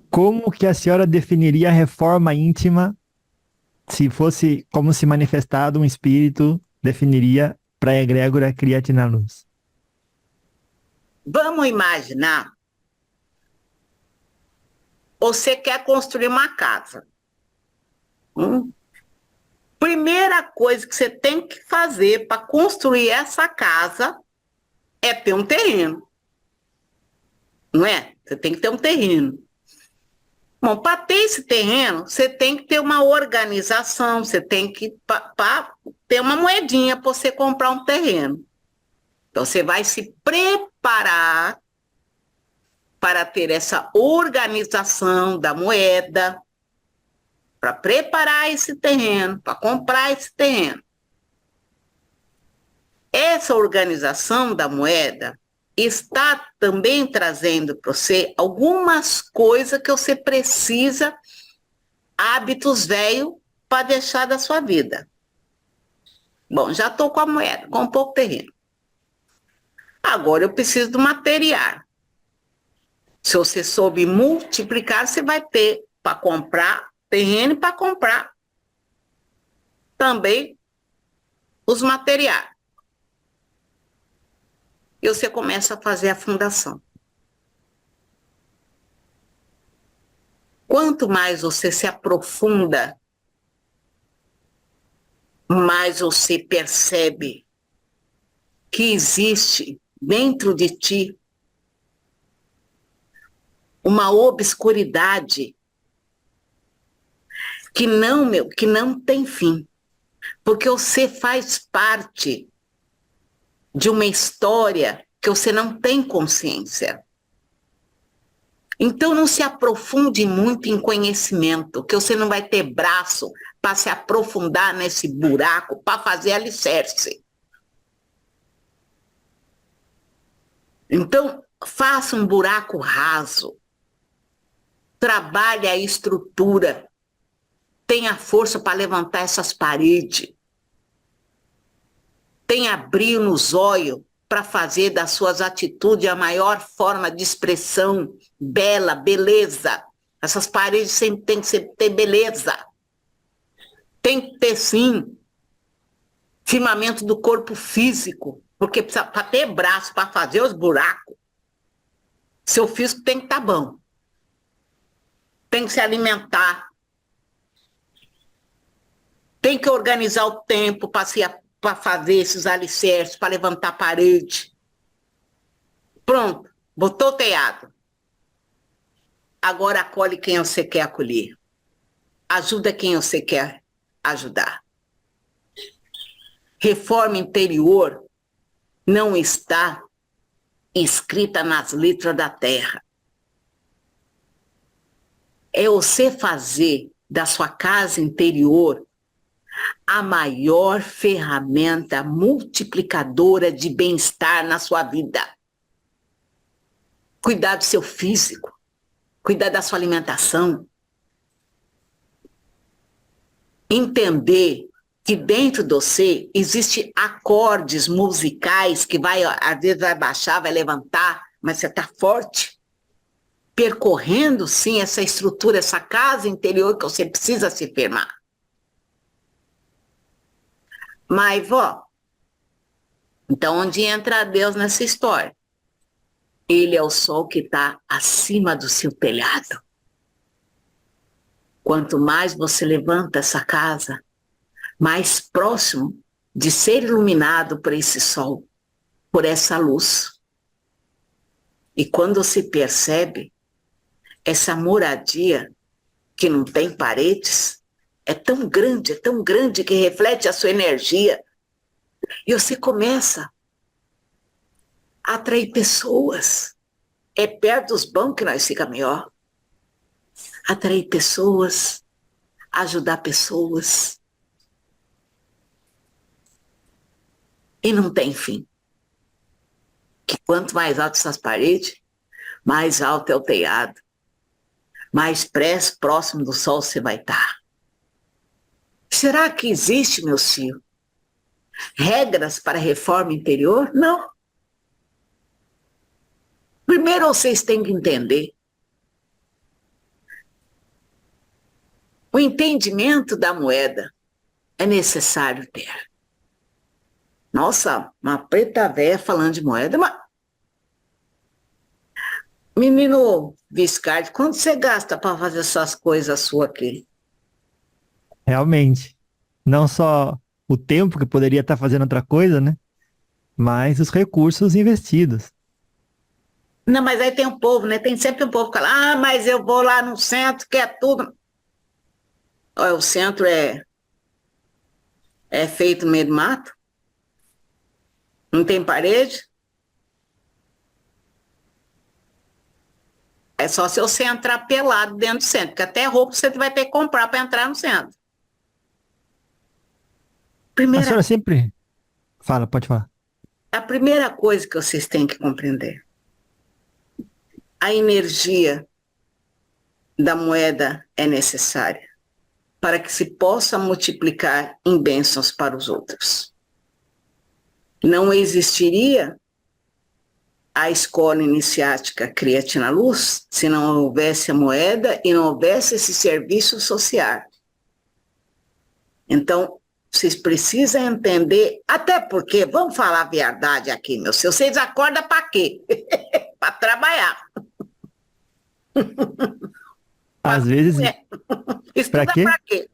como que a senhora definiria a reforma íntima se fosse como se manifestado um espírito definiria para a egrégora Creatina Luz? Vamos imaginar, você quer construir uma casa. Primeira coisa que você tem que fazer para construir essa casa é ter um terreno. Não é? Você tem que ter um terreno. Bom, para ter esse terreno, você tem que ter uma organização, você tem que ter uma moedinha para você comprar um terreno. Então, você vai se preparar para ter essa organização da moeda, para preparar esse terreno, para comprar esse terreno. Essa organização da moeda está também trazendo para você algumas coisas que você precisa, hábitos velhos, para deixar da sua vida. Bom, já estou com a moeda, com um pouco terreno. Agora eu preciso do material. Se você soube multiplicar, você vai ter para comprar terreno e para comprar também os materiais. E você começa a fazer a fundação. Quanto mais você se aprofunda, mais você percebe que existe dentro de ti uma obscuridade que não tem fim. Porque você faz parte de uma história que você não tem consciência. Então não se aprofunde muito em conhecimento, que você não vai ter braço para se aprofundar nesse buraco, para fazer alicerce. Então, faça um buraco raso. Trabalhe a estrutura. Tenha força para levantar essas paredes. Tenha brilho nos olhos para fazer das suas atitudes a maior forma de expressão, bela, beleza. Essas paredes sempre tem que ter beleza. Tem que ter, sim, firmamento do corpo físico, porque para ter braço para fazer os buracos, seu físico tem que estar bom. Tem que se alimentar. Tem que organizar o tempo para fazer esses alicerces, para levantar a parede. Pronto, botou o telhado. Agora acolhe quem você quer acolher. Ajuda quem você quer ajudar. Reforma interior não está escrita nas letras da terra. É você fazer da sua casa interior a maior ferramenta multiplicadora de bem-estar na sua vida. Cuidar do seu físico, cuidar da sua alimentação. Entender que dentro de você existem acordes musicais que às vezes vai baixar, vai levantar, mas você está forte. Percorrendo, sim, essa estrutura, essa casa interior que você precisa se firmar. Mas, vó, então onde entra Deus nessa história? Ele é o sol que está acima do seu telhado. Quanto mais você levanta essa casa, mais próximo de ser iluminado por esse sol, por essa luz. E quando se percebe essa moradia que não tem paredes, é tão grande que reflete a sua energia. E você começa a atrair pessoas. É perto dos bancos que nós ficamos melhor. Atrair pessoas, ajudar pessoas. E não tem fim. Que quanto mais alto essas paredes, mais alto é o telhado. Mais próximo do sol você vai estar. Será que existe, meu filho, regras para a reforma interior? Não. Primeiro vocês têm que entender. O entendimento da moeda é necessário ter. Nossa, uma preta véia falando de moeda, mas... Menino Viscardi, quanto você gasta para fazer essas coisas suas aqui? Realmente. Não só o tempo que poderia estar fazendo outra coisa, né? Mas os recursos investidos. Não, mas aí tem um povo, né? Tem sempre um povo que fala, mas eu vou lá no centro, que é tudo. Olha, o centro é feito no meio do mato, não tem parede. É só se você entrar pelado dentro do centro, porque até roupa você vai ter que comprar para entrar no centro. A senhora sempre... Fala, pode falar. A primeira coisa que vocês têm que compreender, a energia da moeda é necessária para que se possa multiplicar em bênçãos para os outros. Não existiria a escola iniciática Criatina Luz se não houvesse a moeda e não houvesse esse serviço social. Então, vocês precisam entender, até porque, vamos falar a verdade aqui, meu senhor, vocês acordam para quê? Para trabalhar. Às vezes... Estuda Para quê? para quê?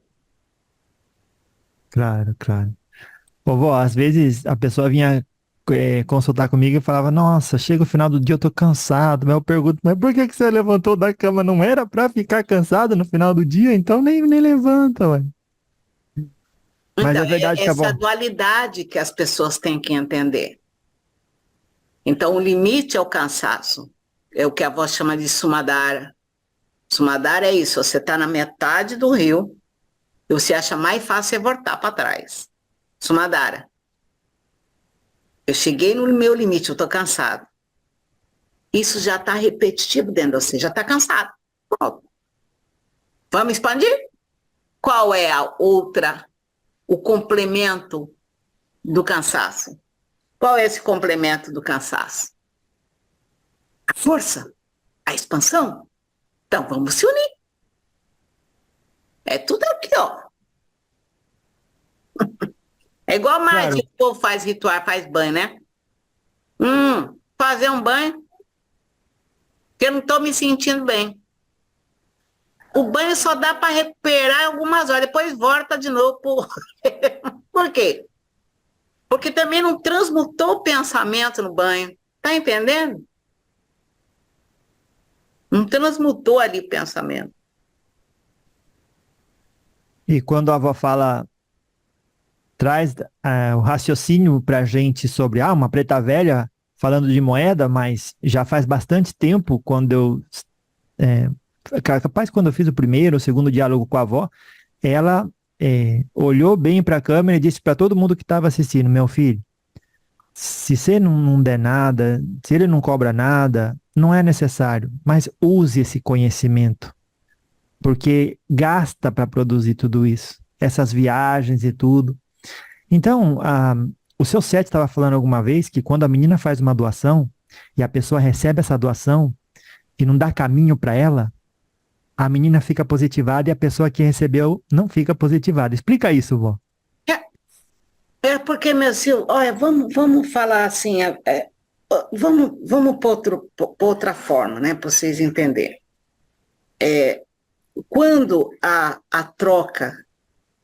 Claro, claro. Vovó, às vezes a pessoa vinha consultar comigo e falava, nossa, chega o final do dia, eu tô cansado. Mas eu pergunto, mas por que você levantou da cama? Não era pra ficar cansado no final do dia? Então nem levanta, ué. Mas Então, é verdade que a essa avó... dualidade que as pessoas têm que entender. Então, o limite é o cansaço. É o que a avó chama de sumadara. Sumadara é isso, você está na metade do rio e você acha mais fácil voltar para trás. Sumadara. Eu cheguei no meu limite, eu estou cansado. Isso já está repetitivo dentro de você, já está cansado. Pronto. Vamos expandir? Qual é a outra, o complemento do cansaço? Qual é esse complemento do cansaço? A força, a expansão. Então vamos se unir. É tudo aqui, ó. É igual a magia, o povo faz ritual, faz banho, né? Fazer um banho, porque eu não estou me sentindo bem. O banho só dá para recuperar algumas horas, depois volta de novo. Por quê? Porque também não transmutou o pensamento no banho. Tá entendendo? Não transmutou ali o pensamento. E quando a avó fala, traz o raciocínio pra gente sobre, uma preta velha falando de moeda, mas já faz bastante tempo quando eu... capaz quando eu fiz o primeiro ou segundo diálogo com a avó, ela olhou bem para a câmera e disse para todo mundo que estava assistindo, meu filho, se você não der nada, se ele não cobra nada, não é necessário, mas use esse conhecimento, porque gasta para produzir tudo isso, essas viagens e tudo. Então, o seu Sete estava falando alguma vez que quando a menina faz uma doação e a pessoa recebe essa doação e não dá caminho para ela, a menina fica positivada e a pessoa que recebeu não fica positivada. Explica isso, vó. Porque, meu filho, olha, vamos falar assim, vamos por outra forma, né, para vocês entenderem. Quando a troca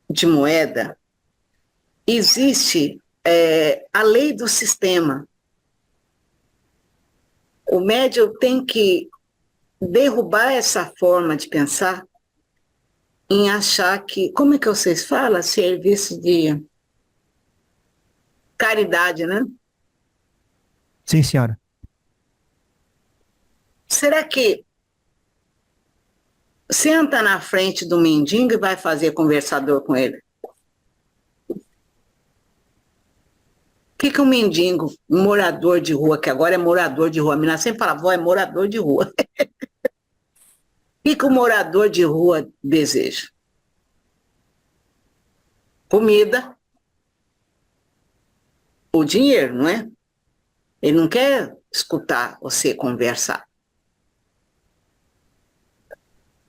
de moeda, existe a lei do sistema. O médium tem que derrubar essa forma de pensar em achar que, como é que vocês falam? Serviço de caridade, né? Sim, senhora. Será que senta na frente do mendigo e vai fazer conversador com ele? O que um mendigo, um morador de rua, que agora é morador de rua, a menina sempre fala, avó, é morador de rua. O que um morador de rua deseja? Comida, o dinheiro, não é? Ele não quer escutar você conversar.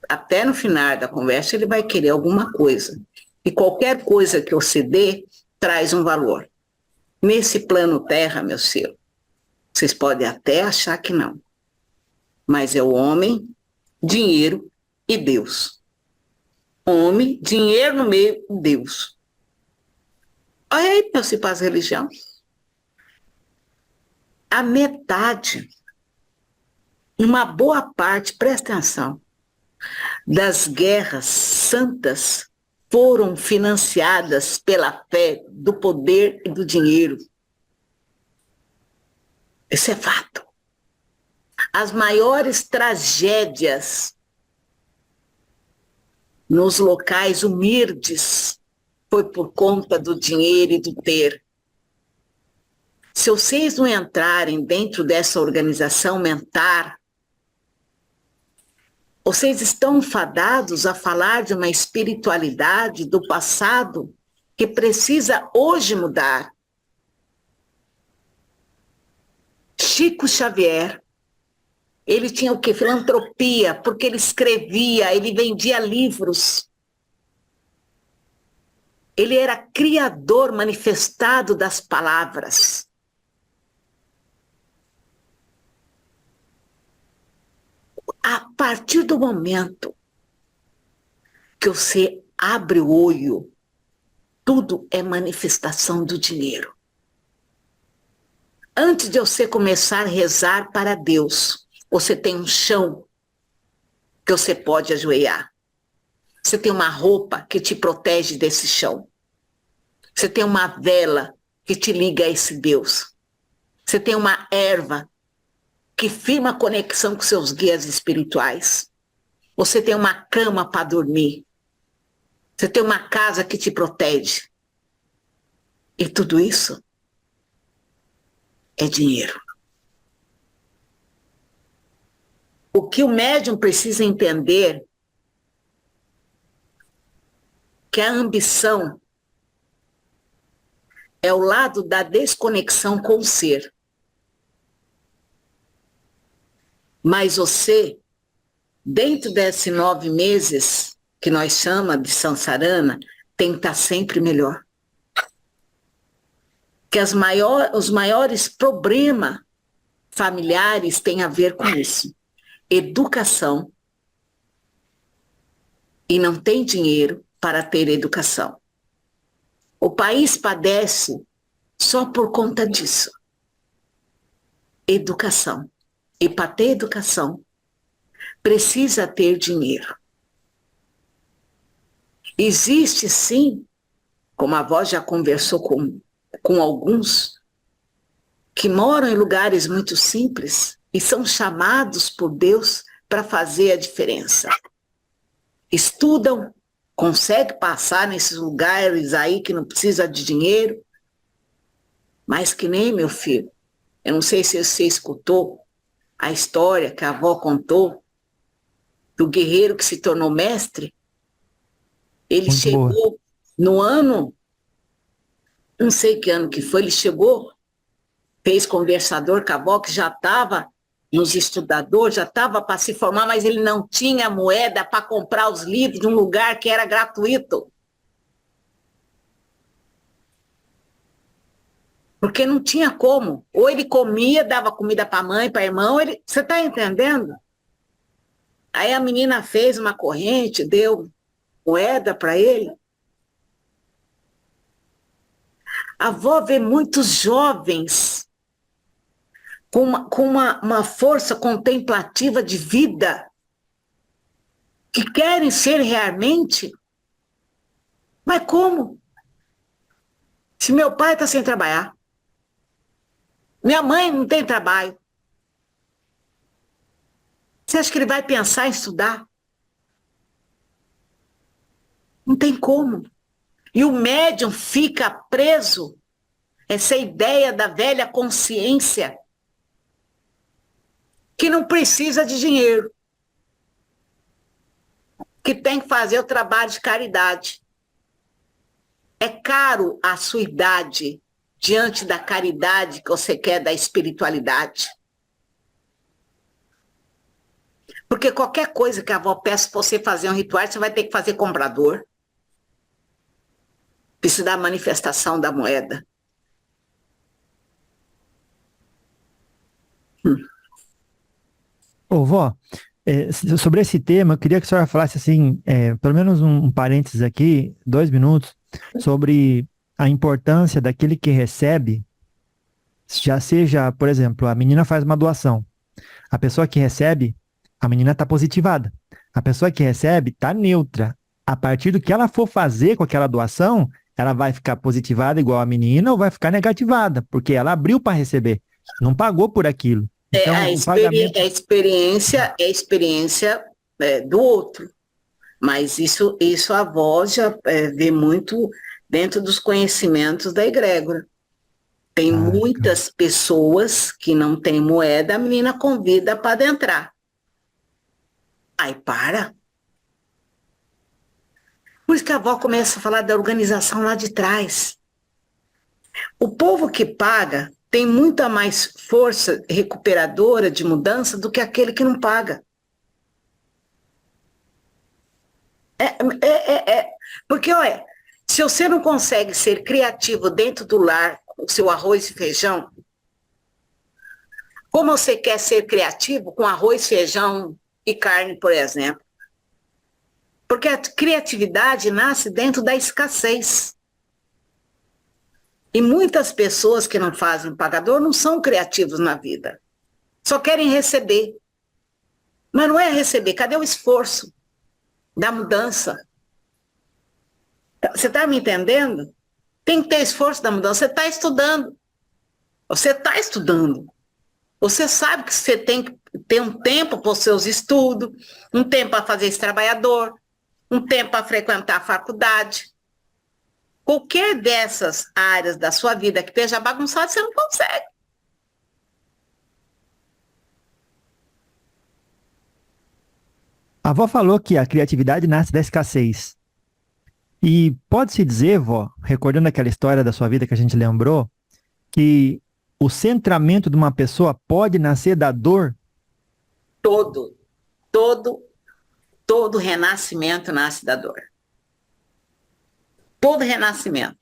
Até no final da conversa ele vai querer alguma coisa. E qualquer coisa que você dê traz um valor. Nesse plano terra, meu senhor, vocês podem até achar que não. Mas é o homem, dinheiro e Deus. Homem, dinheiro no meio, Deus. Olha aí, meu, se faz religião. A metade, uma boa parte, presta atenção, das guerras santas foram financiadas pela fé do poder e do dinheiro. Isso é fato. As maiores tragédias nos locais humildes foi por conta do dinheiro e do ter. Se vocês não entrarem dentro dessa organização mental, vocês estão fadados a falar de uma espiritualidade do passado que precisa hoje mudar. Chico Xavier, ele tinha o quê? Filantropia, porque ele escrevia, ele vendia livros. Ele era criador manifestado das palavras. A partir do momento que você abre o olho, tudo é manifestação do dinheiro. Antes de você começar a rezar para Deus, você tem um chão que você pode ajoelhar. Você tem uma roupa que te protege desse chão. Você tem uma vela que te liga a esse Deus. Você tem uma erva que firma a conexão com seus guias espirituais. Você tem uma cama para dormir. Você tem uma casa que te protege. E tudo isso é dinheiro. O que o médium precisa entender que a ambição é o lado da desconexão com o ser. Mas você, dentro desses 9 meses, que nós chamamos de Sansarana, tem que estar sempre melhor. Que os maiores problemas familiares têm a ver com isso. Educação. E não tem dinheiro para ter educação. O país padece só por conta disso. Educação. E para ter educação, precisa ter dinheiro. Existe sim, como a avó já conversou com alguns, que moram em lugares muito simples e são chamados por Deus para fazer a diferença. Estudam, conseguem passar nesses lugares aí que não precisa de dinheiro, mas que nem meu filho. Eu não sei se você escutou a história que a avó contou do guerreiro que se tornou mestre. Ele Muito chegou boa. no ano, não sei que ano que foi, ele chegou, fez conversador com a avó, que já estava nos estudadores, já estava para se formar, mas ele não tinha moeda para comprar os livros de um lugar que era gratuito. Porque não tinha como. Ou ele comia, dava comida para a mãe, para o irmão, você está entendendo? Aí a menina fez uma corrente, deu moeda para ele. A avó vê muitos jovens com uma força contemplativa de vida, que querem ser realmente. Mas como? Se meu pai está sem trabalhar, minha mãe não tem trabalho, você acha que ele vai pensar em estudar? Não tem como. E o médium fica preso, essa ideia da velha consciência, que não precisa de dinheiro, que tem que fazer o trabalho de caridade. É caro a sua idade diante da caridade que você quer da espiritualidade. Porque qualquer coisa que a avó peça para você fazer um ritual, você vai ter que fazer comprador. Precisa da manifestação da moeda. Ô, vó, sobre esse tema, eu queria que a senhora falasse assim, pelo menos um parênteses aqui, 2 minutos, sobre a importância daquele que recebe, já seja, por exemplo, a menina faz uma doação. A pessoa que recebe, a menina está positivada. A pessoa que recebe está neutra. A partir do que ela for fazer com aquela doação, ela vai ficar positivada igual a menina ou vai ficar negativada, porque ela abriu para receber, não pagou por aquilo. Então, o pagamento... É a experiência do outro. Mas isso a avó já vê muito dentro dos conhecimentos da egrégora. Tem muitas pessoas que não têm moeda, a menina convida para adentrar. Aí para. Por isso que a avó começa a falar da organização lá de trás. O povo que paga tem muita mais força recuperadora de mudança do que aquele que não paga. Porque, olha, se você não consegue ser criativo dentro do lar, com o seu arroz e feijão, como você quer ser criativo com arroz, feijão e carne, por exemplo? Porque a criatividade nasce dentro da escassez. E muitas pessoas que não fazem pagador não são criativos na vida. Só querem receber. Mas não é receber. Cadê o esforço da mudança? Você está me entendendo? Tem que ter esforço da mudança. Você está estudando. Você está estudando. Você sabe que você tem que ter um tempo para os seus estudos, um tempo para fazer esse trabalhador, um tempo para frequentar a faculdade. Qualquer dessas áreas da sua vida que esteja bagunçada, você não consegue. A avó falou que a criatividade nasce da escassez. E pode-se dizer, vó, recordando aquela história da sua vida que a gente lembrou, que o centramento de uma pessoa pode nascer da dor? Todo renascimento nasce da dor. Todo renascimento.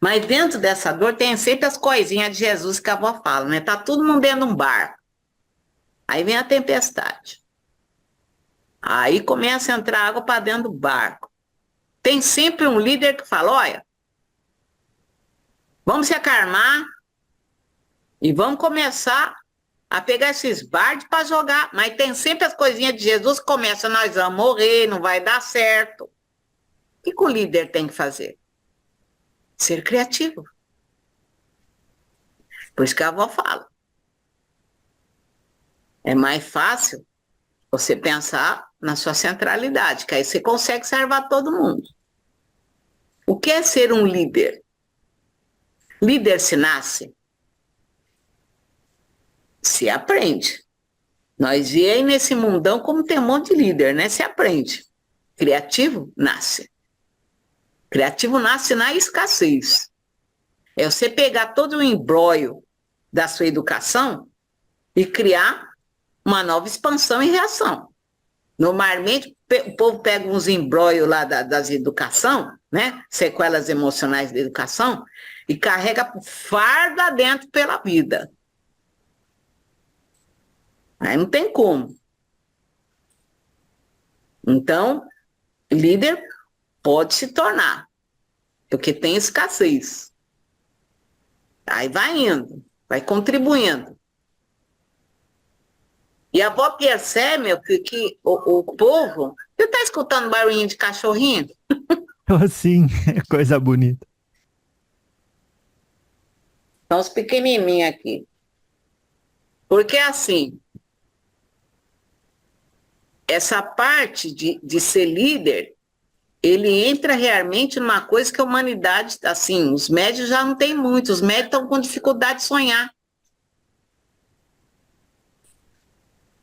Mas dentro dessa dor tem sempre as coisinhas de Jesus que a avó fala, né? Tá todo mundo dentro de um barco. Aí vem a tempestade. Aí começa a entrar água para dentro do barco. Tem sempre um líder que fala, olha, vamos se acalmar e vamos começar a pegar esses barcos para jogar. Mas tem sempre as coisinhas de Jesus que começam, nós vamos morrer, não vai dar certo. O que o líder tem que fazer? Ser criativo. Por isso que a avó fala. É mais fácil você pensar na sua centralidade, que aí você consegue salvar todo mundo. O que é ser um líder? Líder se nasce? Se aprende. Nós viemos nesse mundão como tem um monte de líder, né? Se aprende. Criativo nasce. Criativo nasce na escassez. É você pegar todo o embrólio da sua educação e criar uma nova expansão e reação. Normalmente, o povo pega uns embrólios lá das educação, né? Sequelas emocionais da educação, e carrega farda dentro pela vida. Aí não tem como. Então, líder pode se tornar, porque tem escassez. Aí vai indo, vai contribuindo. E a avó percebe, meu filho, que o povo... Você tá escutando barulhinho de cachorrinho? Assim, coisa bonita. São os pequenininhos aqui. Porque assim, essa parte de ser líder, ele entra realmente numa coisa que a humanidade, assim, os médios já não tem muito, os médios estão com dificuldade de sonhar.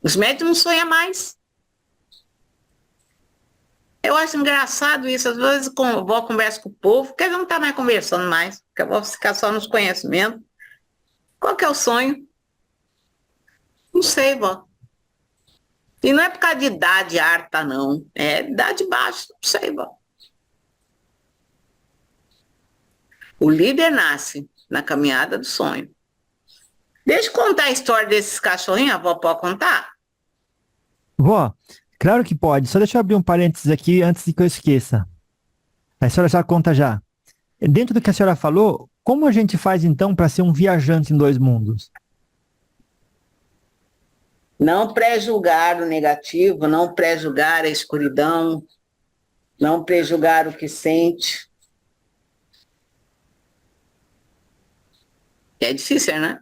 Os médios não sonham mais. Eu acho engraçado isso, às vezes eu vou conversar com o povo, porque não está mais conversando mais, porque eu vou ficar só nos conhecimentos. Qual que é o sonho? Não sei, vó. E não é por causa de idade alta, não. É idade baixa, não sei, vó. O líder nasce na caminhada do sonho. Deixa eu contar a história desses cachorrinhos, a avó pode contar? Vó, claro que pode. Só deixa eu abrir um parênteses aqui antes de que eu esqueça. A senhora já conta já. Dentro do que a senhora falou, como a gente faz então para ser um viajante em dois mundos? Não pré-julgar o negativo, não pré-julgar a escuridão, não pré-julgar o que sente. É difícil, né?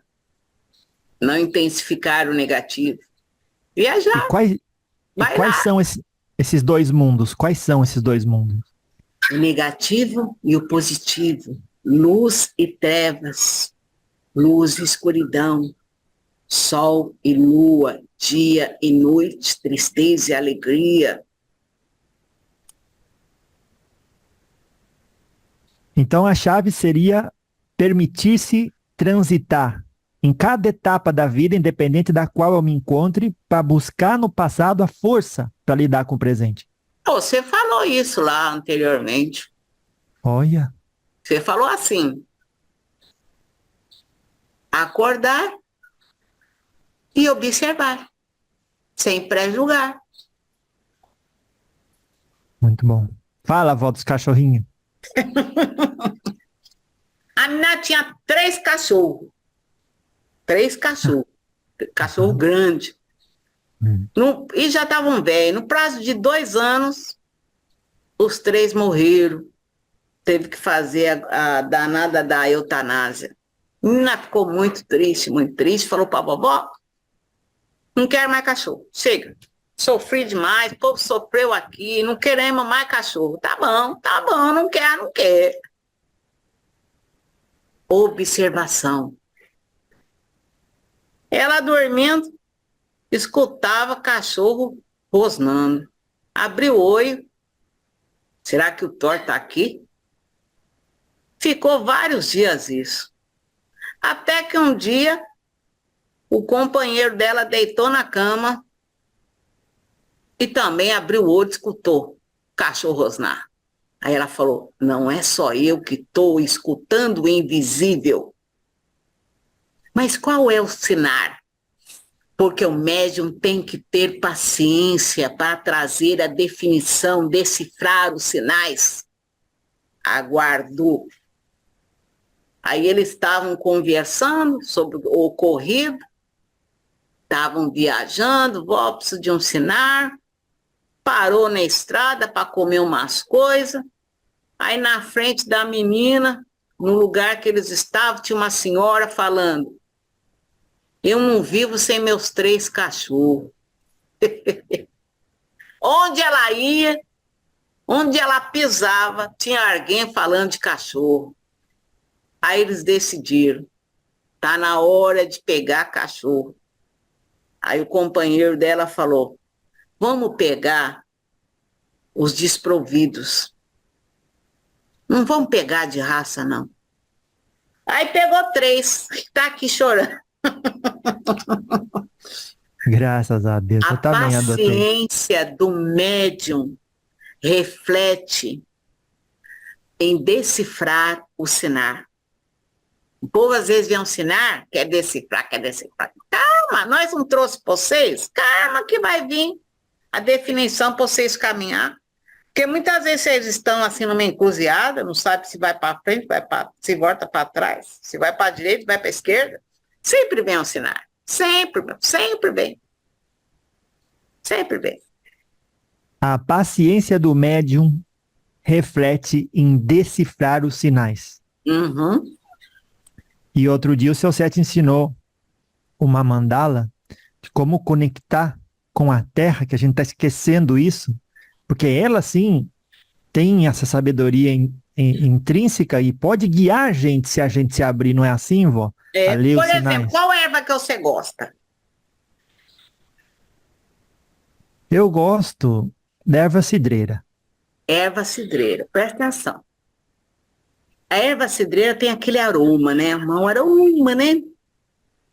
Não intensificar o negativo. E Viajar, quais, e vai lá. quais são esses dois mundos? Quais são esses dois mundos? O negativo e o positivo. Luz e trevas. Luz e escuridão. Sol e lua. Dia e noite. Tristeza e alegria. Então a chave seria permitir-se transitar em cada etapa da vida, independente da qual eu me encontre, para buscar no passado a força para lidar com o presente. Você falou isso lá anteriormente. Olha, Você falou assim: acordar e observar, sem pré-julgar. muito bom. Fala, avó dos cachorrinhos. A menina tinha 3 cachorros. 3 cachorros. Cachorro grande. E já estavam velhos. No prazo de 2 anos, os 3 morreram. Teve que fazer a danada da eutanásia. A menina ficou muito triste. Falou para a vovó: não quero mais cachorro. Chega. Sofri demais, o povo sofreu aqui, não queremos mais cachorro. Tá bom, não quer, não quer. Observação. Ela dormindo, escutava cachorro rosnando. Abriu o olho. Será que o Thor está aqui? Ficou vários dias isso. Até que um dia, o companheiro dela deitou na cama e também abriu o olho e escutou o cachorro rosnar. Aí ela falou: não é só eu que estou escutando o invisível. Mas qual é o sinal? Porque o médium tem que ter paciência para trazer a definição, decifrar os sinais. Aguardou. Aí eles estavam conversando sobre o ocorrido, estavam viajando, vó, preciso de um sinal, parou na estrada para comer umas coisas, aí na frente da menina, no lugar que eles estavam, tinha uma senhora falando: eu não vivo sem meus 3 cachorros. Onde ela ia, onde ela pisava, tinha alguém falando de cachorro. Aí eles decidiram: tá na hora de pegar cachorro. Aí o companheiro dela falou: vamos pegar os desprovidos. Não vamos pegar de raça, não. Aí pegou 3, tá aqui chorando. Graças a Deus. A Eu também adotei. paciência do médium reflete em decifrar o sinal. O povo às vezes vê um sinal, quer decifrar. Calma, nós não trouxe para vocês? Calma que vai vir a definição para vocês caminhar. Porque muitas vezes vocês estão assim numa encruzilhada, não sabe se vai para frente, se volta para trás, se vai para a direita, vai para a esquerda. Sempre vem um sinal. Sempre, sempre vem. Sempre vem. A paciência do médium reflete em decifrar os sinais. Uhum. E outro dia o seu Sete ensinou uma mandala de como conectar com a Terra, que a gente está esquecendo isso, porque ela sim tem essa sabedoria intrínseca e pode guiar a gente se a gente se abrir, não é assim, vó? A ler Por os exemplo, sinais. qual erva que você gosta? Eu gosto da erva cidreira. Erva cidreira, presta atenção. A erva cidreira tem aquele aroma, né? Um aroma, né?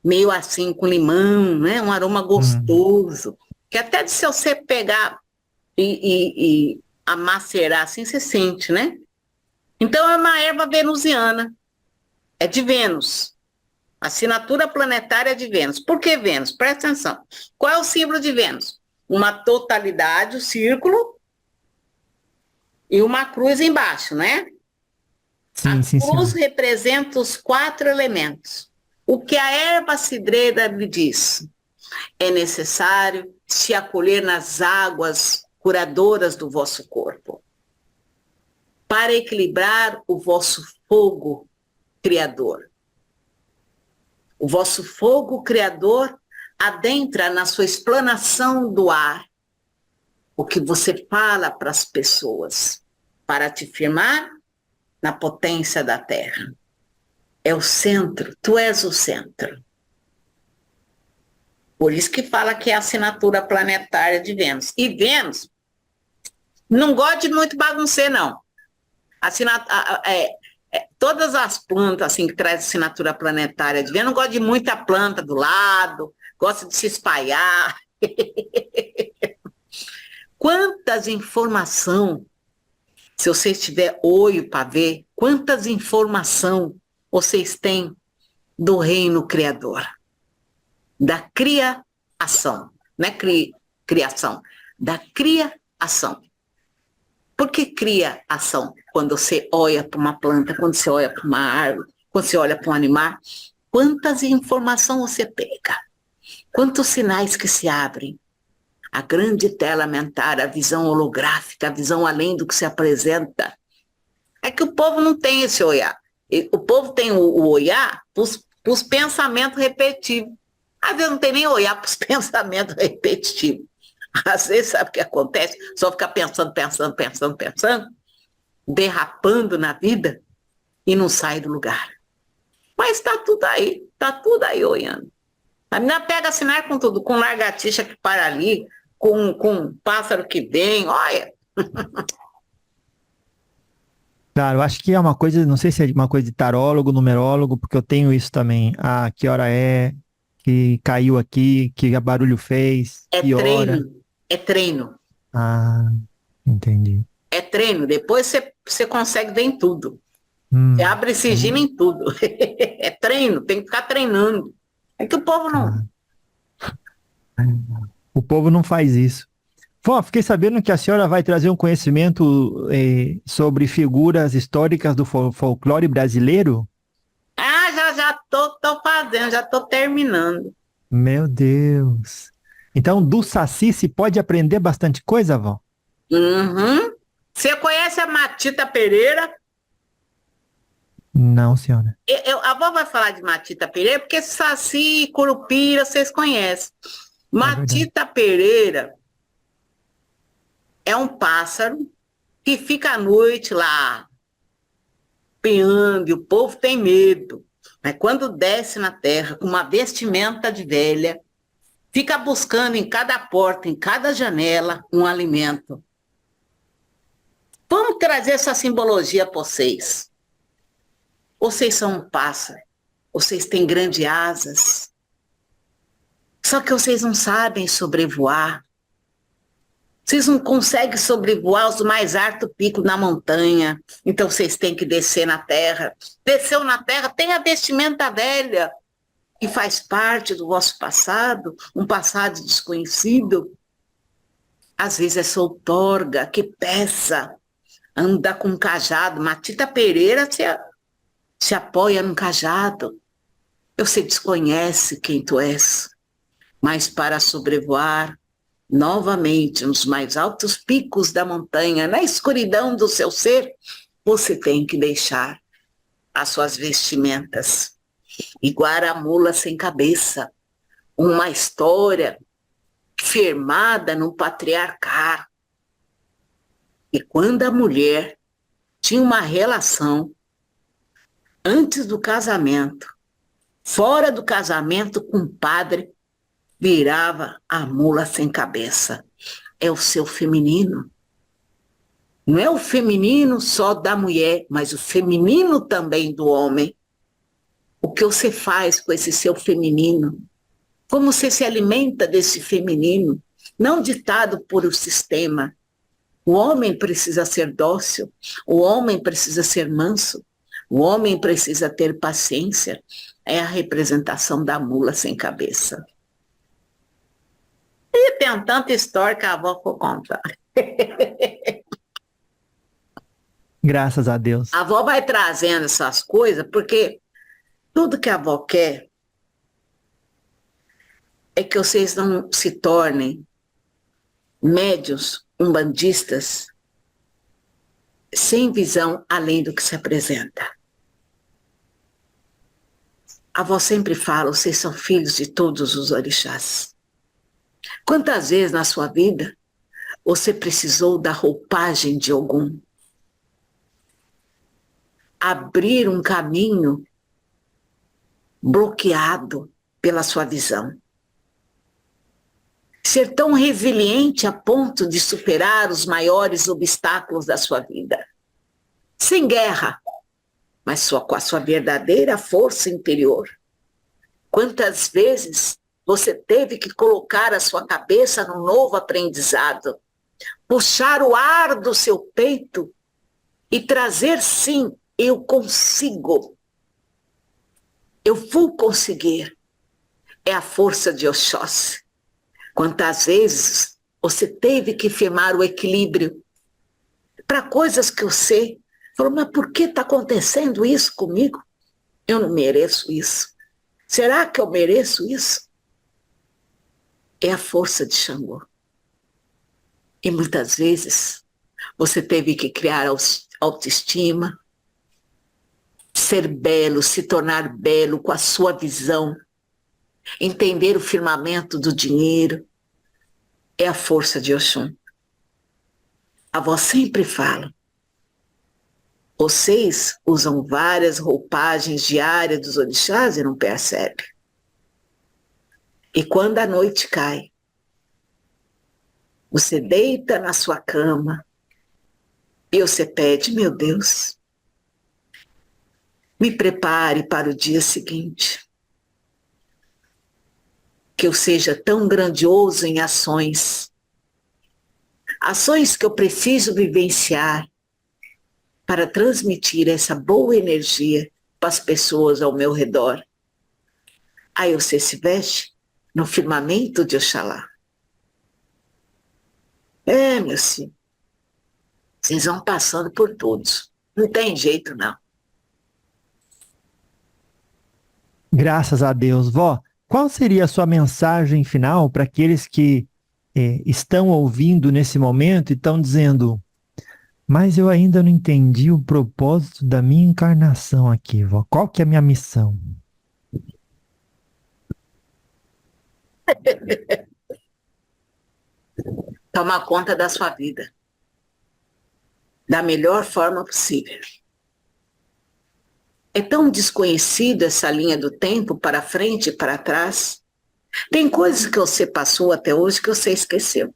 Meio assim com limão, né? Um aroma gostoso. Que até se você pegar e amacerar assim, você sente, né? Então é uma erva venusiana. É de Vênus. A assinatura planetária é de Vênus. Por que Vênus? Presta atenção. Qual é o símbolo de Vênus? Uma totalidade, o círculo, e uma cruz embaixo, né? Sim, A sim, cruz senhora. representa os 4 elementos. O que a erva cidreira lhe diz? É necessário se acolher nas águas curadoras do vosso corpo, para equilibrar o vosso fogo criador. O vosso fogo criador adentra na sua explanação do ar, o que você fala para as pessoas, para te firmar na potência da Terra. É o centro, tu és o centro. Por isso que fala que é a assinatura planetária de Vênus. E Vênus não gosta de muito bagunceiro, não. Todas as plantas assim, que trazem assinatura planetária de Vênus, não gosta de muita planta do lado, gosta de se espalhar. Quantas informação, se vocês tiverem olho para ver, quantas informação vocês têm do reino criador, da criação, não é criação, da criação. Por que cria ação? Quando você olha para uma planta, quando você olha para uma árvore, quando você olha para um animal, quantas informações você pega? Quantos sinais que se abrem? A grande tela mental, a visão holográfica, a visão além do que se apresenta. É que o povo não tem esse olhar. O povo tem o olhar para os pensamentos repetitivos. Às vezes não tem nem olhar para os pensamentos repetitivos. Às vezes, sabe o que acontece? Só ficar pensando, derrapando na vida e não sai do lugar. Mas está tudo aí olhando. A menina pega sinal com tudo, com lagartixa que para ali, com pássaro que vem, olha. Claro, eu acho que é uma coisa, não sei se é uma coisa de tarólogo, numerólogo, porque eu tenho isso também. Ah, que hora é, que caiu aqui, que barulho fez, que hora. É treino. Ah, entendi. É treino. Depois você consegue ver em tudo. Você abre sigilo em tudo. É treino, tem que ficar treinando. É que o povo não... O povo não faz isso. Vó, fiquei sabendo que a senhora vai trazer um conhecimento sobre figuras históricas do folclore brasileiro? Ah, já tô fazendo, já tô terminando. Meu Deus. Então, do Saci se pode aprender bastante coisa, vó? Uhum. Você conhece a Matita Pereira? Não, senhora. A avó vai falar de Matita Pereira, porque Saci e Curupira vocês conhecem. Matita Pereira é um pássaro que fica à noite lá, peando, e o povo tem medo. Mas quando desce na terra com uma vestimenta de velha, fica buscando em cada porta, em cada janela, um alimento. Vamos trazer essa simbologia para vocês. Vocês são um pássaro, vocês têm grandes asas, só que vocês não sabem sobrevoar. Vocês não conseguem sobrevoar os mais altos picos na montanha, então vocês têm que descer na terra. Desceu na terra, tem a vestimenta velha, que faz parte do vosso passado, um passado desconhecido. Às vezes é outorga, que peça, anda com um cajado. Matita Pereira se apoia num cajado. Você desconhece quem tu és, mas para sobrevoar novamente nos mais altos picos da montanha, na escuridão do seu ser, você tem que deixar as suas vestimentas. Igual a mula sem cabeça, uma história firmada no patriarcado. E quando a mulher tinha uma relação antes do casamento, fora do casamento com o padre, virava a mula sem cabeça. É o seu feminino. Não é o feminino só da mulher, mas o feminino também do homem. O que você faz com esse seu feminino? Como você se alimenta desse feminino? Não ditado por o sistema. O homem precisa ser dócil, o homem precisa ser manso, o homem precisa ter paciência. É a representação da mula sem cabeça. E tem tanta história que a avó for contar. Graças a Deus. A avó vai trazendo essas coisas, porque tudo que a avó quer é que vocês não se tornem médios, umbandistas, sem visão além do que se apresenta. A avó sempre fala, vocês são filhos de todos os orixás. Quantas vezes na sua vida você precisou da roupagem de algum? Abrir um caminho bloqueado pela sua visão. Ser tão resiliente a ponto de superar os maiores obstáculos da sua vida. Sem guerra, mas só com a sua verdadeira força interior. Quantas vezes você teve que colocar a sua cabeça num novo aprendizado, puxar o ar do seu peito e trazer, sim, eu consigo. Eu vou conseguir. É a força de Oxóssi. Quantas vezes você teve que firmar o equilíbrio para coisas que você falou, mas por que está acontecendo isso comigo? Eu não mereço isso. Será que eu mereço isso? É a força de Xangô. E muitas vezes você teve que criar autoestima, ser belo, se tornar belo com a sua visão, entender o firmamento do dinheiro. É a força de Oxum. A avó sempre fala, vocês usam várias roupagens diárias dos orixás e não percebem. E quando a noite cai, você deita na sua cama e você pede, meu Deus, me prepare para o dia seguinte. Que eu seja tão grandioso em ações. Ações que eu preciso vivenciar para transmitir essa boa energia para as pessoas ao meu redor. Aí você se veste no firmamento de Oxalá. É, meu filho, vocês vão passando por todos. Não tem jeito, não. Graças a Deus. Vó, qual seria a sua mensagem final para aqueles que estão ouvindo nesse momento e estão dizendo, mas eu ainda não entendi o propósito da minha encarnação aqui, vó. Qual que é a minha missão? Tomar conta da sua vida da melhor forma possível. É tão desconhecida essa linha do tempo para frente e para trás. Tem coisas que você passou até hoje que você esqueceu.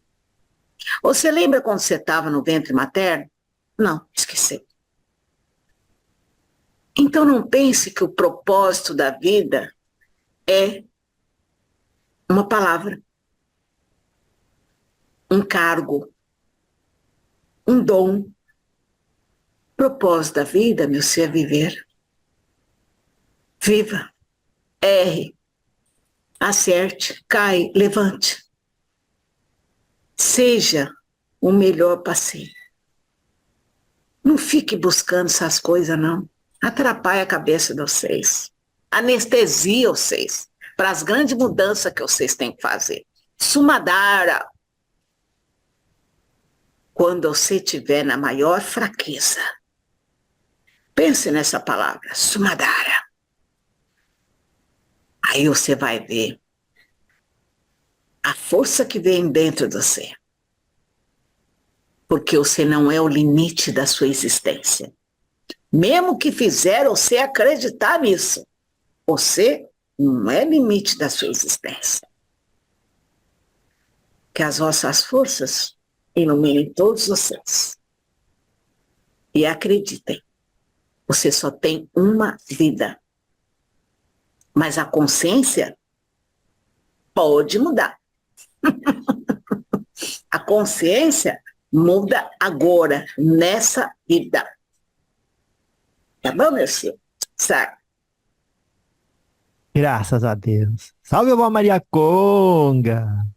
Você lembra quando você estava no ventre materno? Não, esqueceu. Então não pense que o propósito da vida é uma palavra, um cargo, um dom. O propósito da vida, meu ser, é viver. Viva, erre, acerte, cai, levante. Seja o melhor passeio. Não fique buscando essas coisas, não. Atrapalha a cabeça de vocês. Anestesia vocês para as grandes mudanças que vocês têm que fazer. Sumadara. Quando você estiver na maior fraqueza. Pense nessa palavra, Sumadara. Aí você vai ver a força que vem dentro de você. Porque você não é o limite da sua existência. Mesmo que fizeram você acreditar nisso, você não é limite da sua existência. Que as vossas forças iluminem todos vocês. E acreditem, você só tem uma vida. Mas a consciência pode mudar. A consciência muda agora, nessa vida. Tá bom, meu filho? Certo. Graças a Deus. Salve, vó Maria Conga!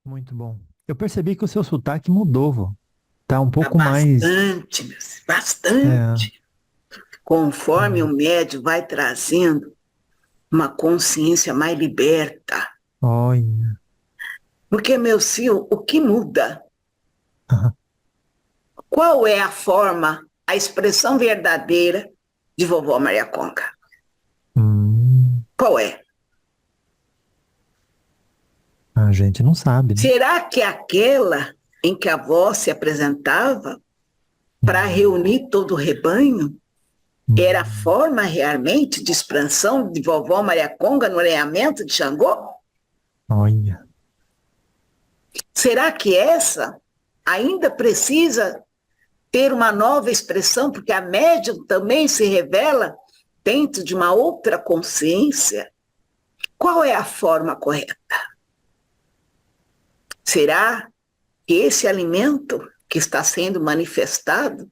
Muito bom. Eu percebi que o seu sotaque mudou, vó. Tá um pouco mais... Bastante, meu filho, bastante. Conforme o médium vai trazendo uma consciência mais liberta. Olha. Porque, meu filho, o que muda? Aham. Qual é a forma, a expressão verdadeira de vovó Maria Conga? Qual é? A gente não sabe, né? Será que é aquela em que a avó se apresentava para reunir todo o rebanho era a forma realmente de expansão de vovó Maria Conga no alinhamento de Xangô? Olha. Será que essa ainda precisa ter uma nova expressão, porque a médium também se revela dentro de uma outra consciência? Qual é a forma correta? Será que esse alimento que está sendo manifestado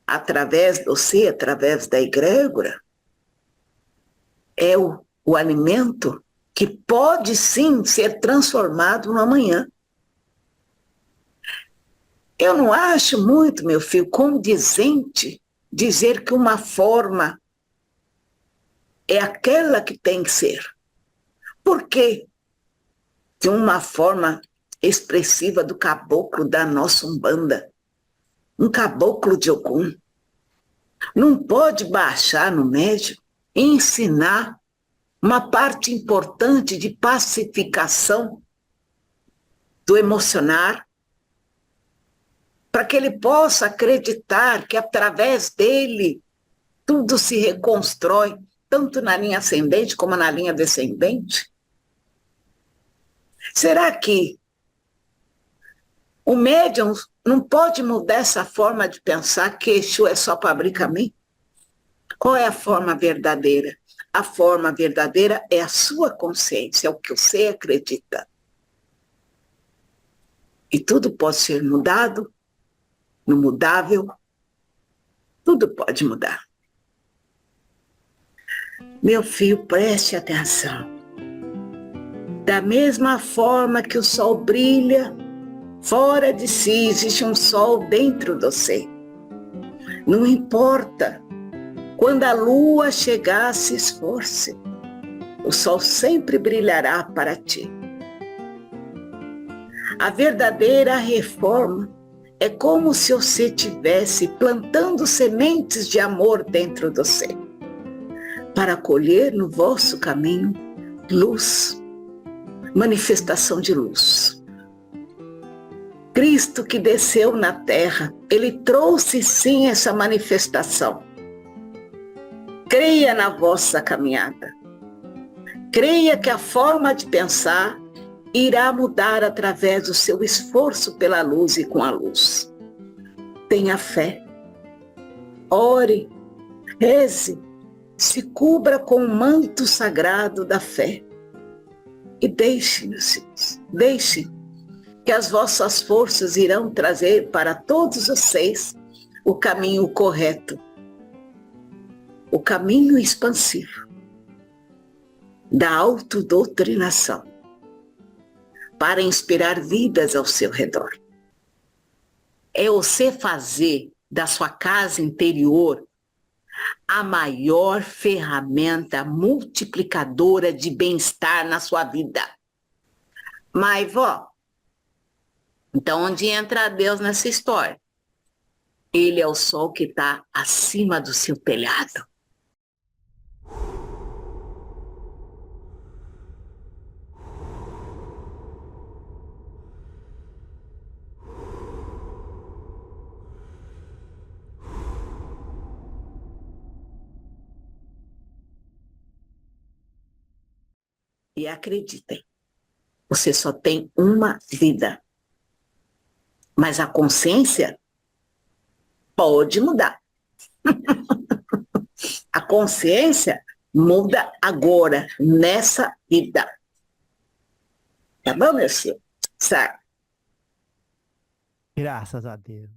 através de você, através da egrégora, é o alimento que pode sim ser transformado no amanhã? Eu não acho muito, meu filho, condizente dizer que uma forma é aquela que tem que ser. Por quê? De uma forma expressiva do caboclo da nossa Umbanda, um caboclo de Ogum, não pode baixar no médium e ensinar uma parte importante de pacificação do emocionar, para que ele possa acreditar que através dele tudo se reconstrói, tanto na linha ascendente como na linha descendente? Será que o médium não pode mudar essa forma de pensar que Exu é só para abrir caminho? Qual é a forma verdadeira? A forma verdadeira é a sua consciência, é o que você acredita. E tudo pode ser mudado, no mudável, tudo pode mudar. Meu filho, preste atenção. Da mesma forma que o sol brilha, fora de si existe um sol dentro de você. Não importa. Quando a lua chegar, se esforce. O sol sempre brilhará para ti. A verdadeira reforma é como se você estivesse plantando sementes de amor dentro de você, para colher no vosso caminho luz, manifestação de luz. Cristo que desceu na terra, ele trouxe sim essa manifestação. Creia na vossa caminhada. Creia que a forma de pensar irá mudar através do seu esforço pela luz e com a luz. Tenha fé. Ore, reze, se cubra com o manto sagrado da fé. E deixe, meus filhos, deixe que as vossas forças irão trazer para todos vocês o caminho correto, o caminho expansivo da autodoutrinação. para inspirar vidas ao seu redor. É você fazer da sua casa interior a maior ferramenta multiplicadora de bem-estar na sua vida. Mas, vó, então onde entra Deus nessa história? Ele é o sol que está acima do seu telhado. E acreditem, você só tem uma vida. Mas a consciência pode mudar. A consciência muda agora, nessa vida. Tá bom, meu filho? Certo. Graças a Deus.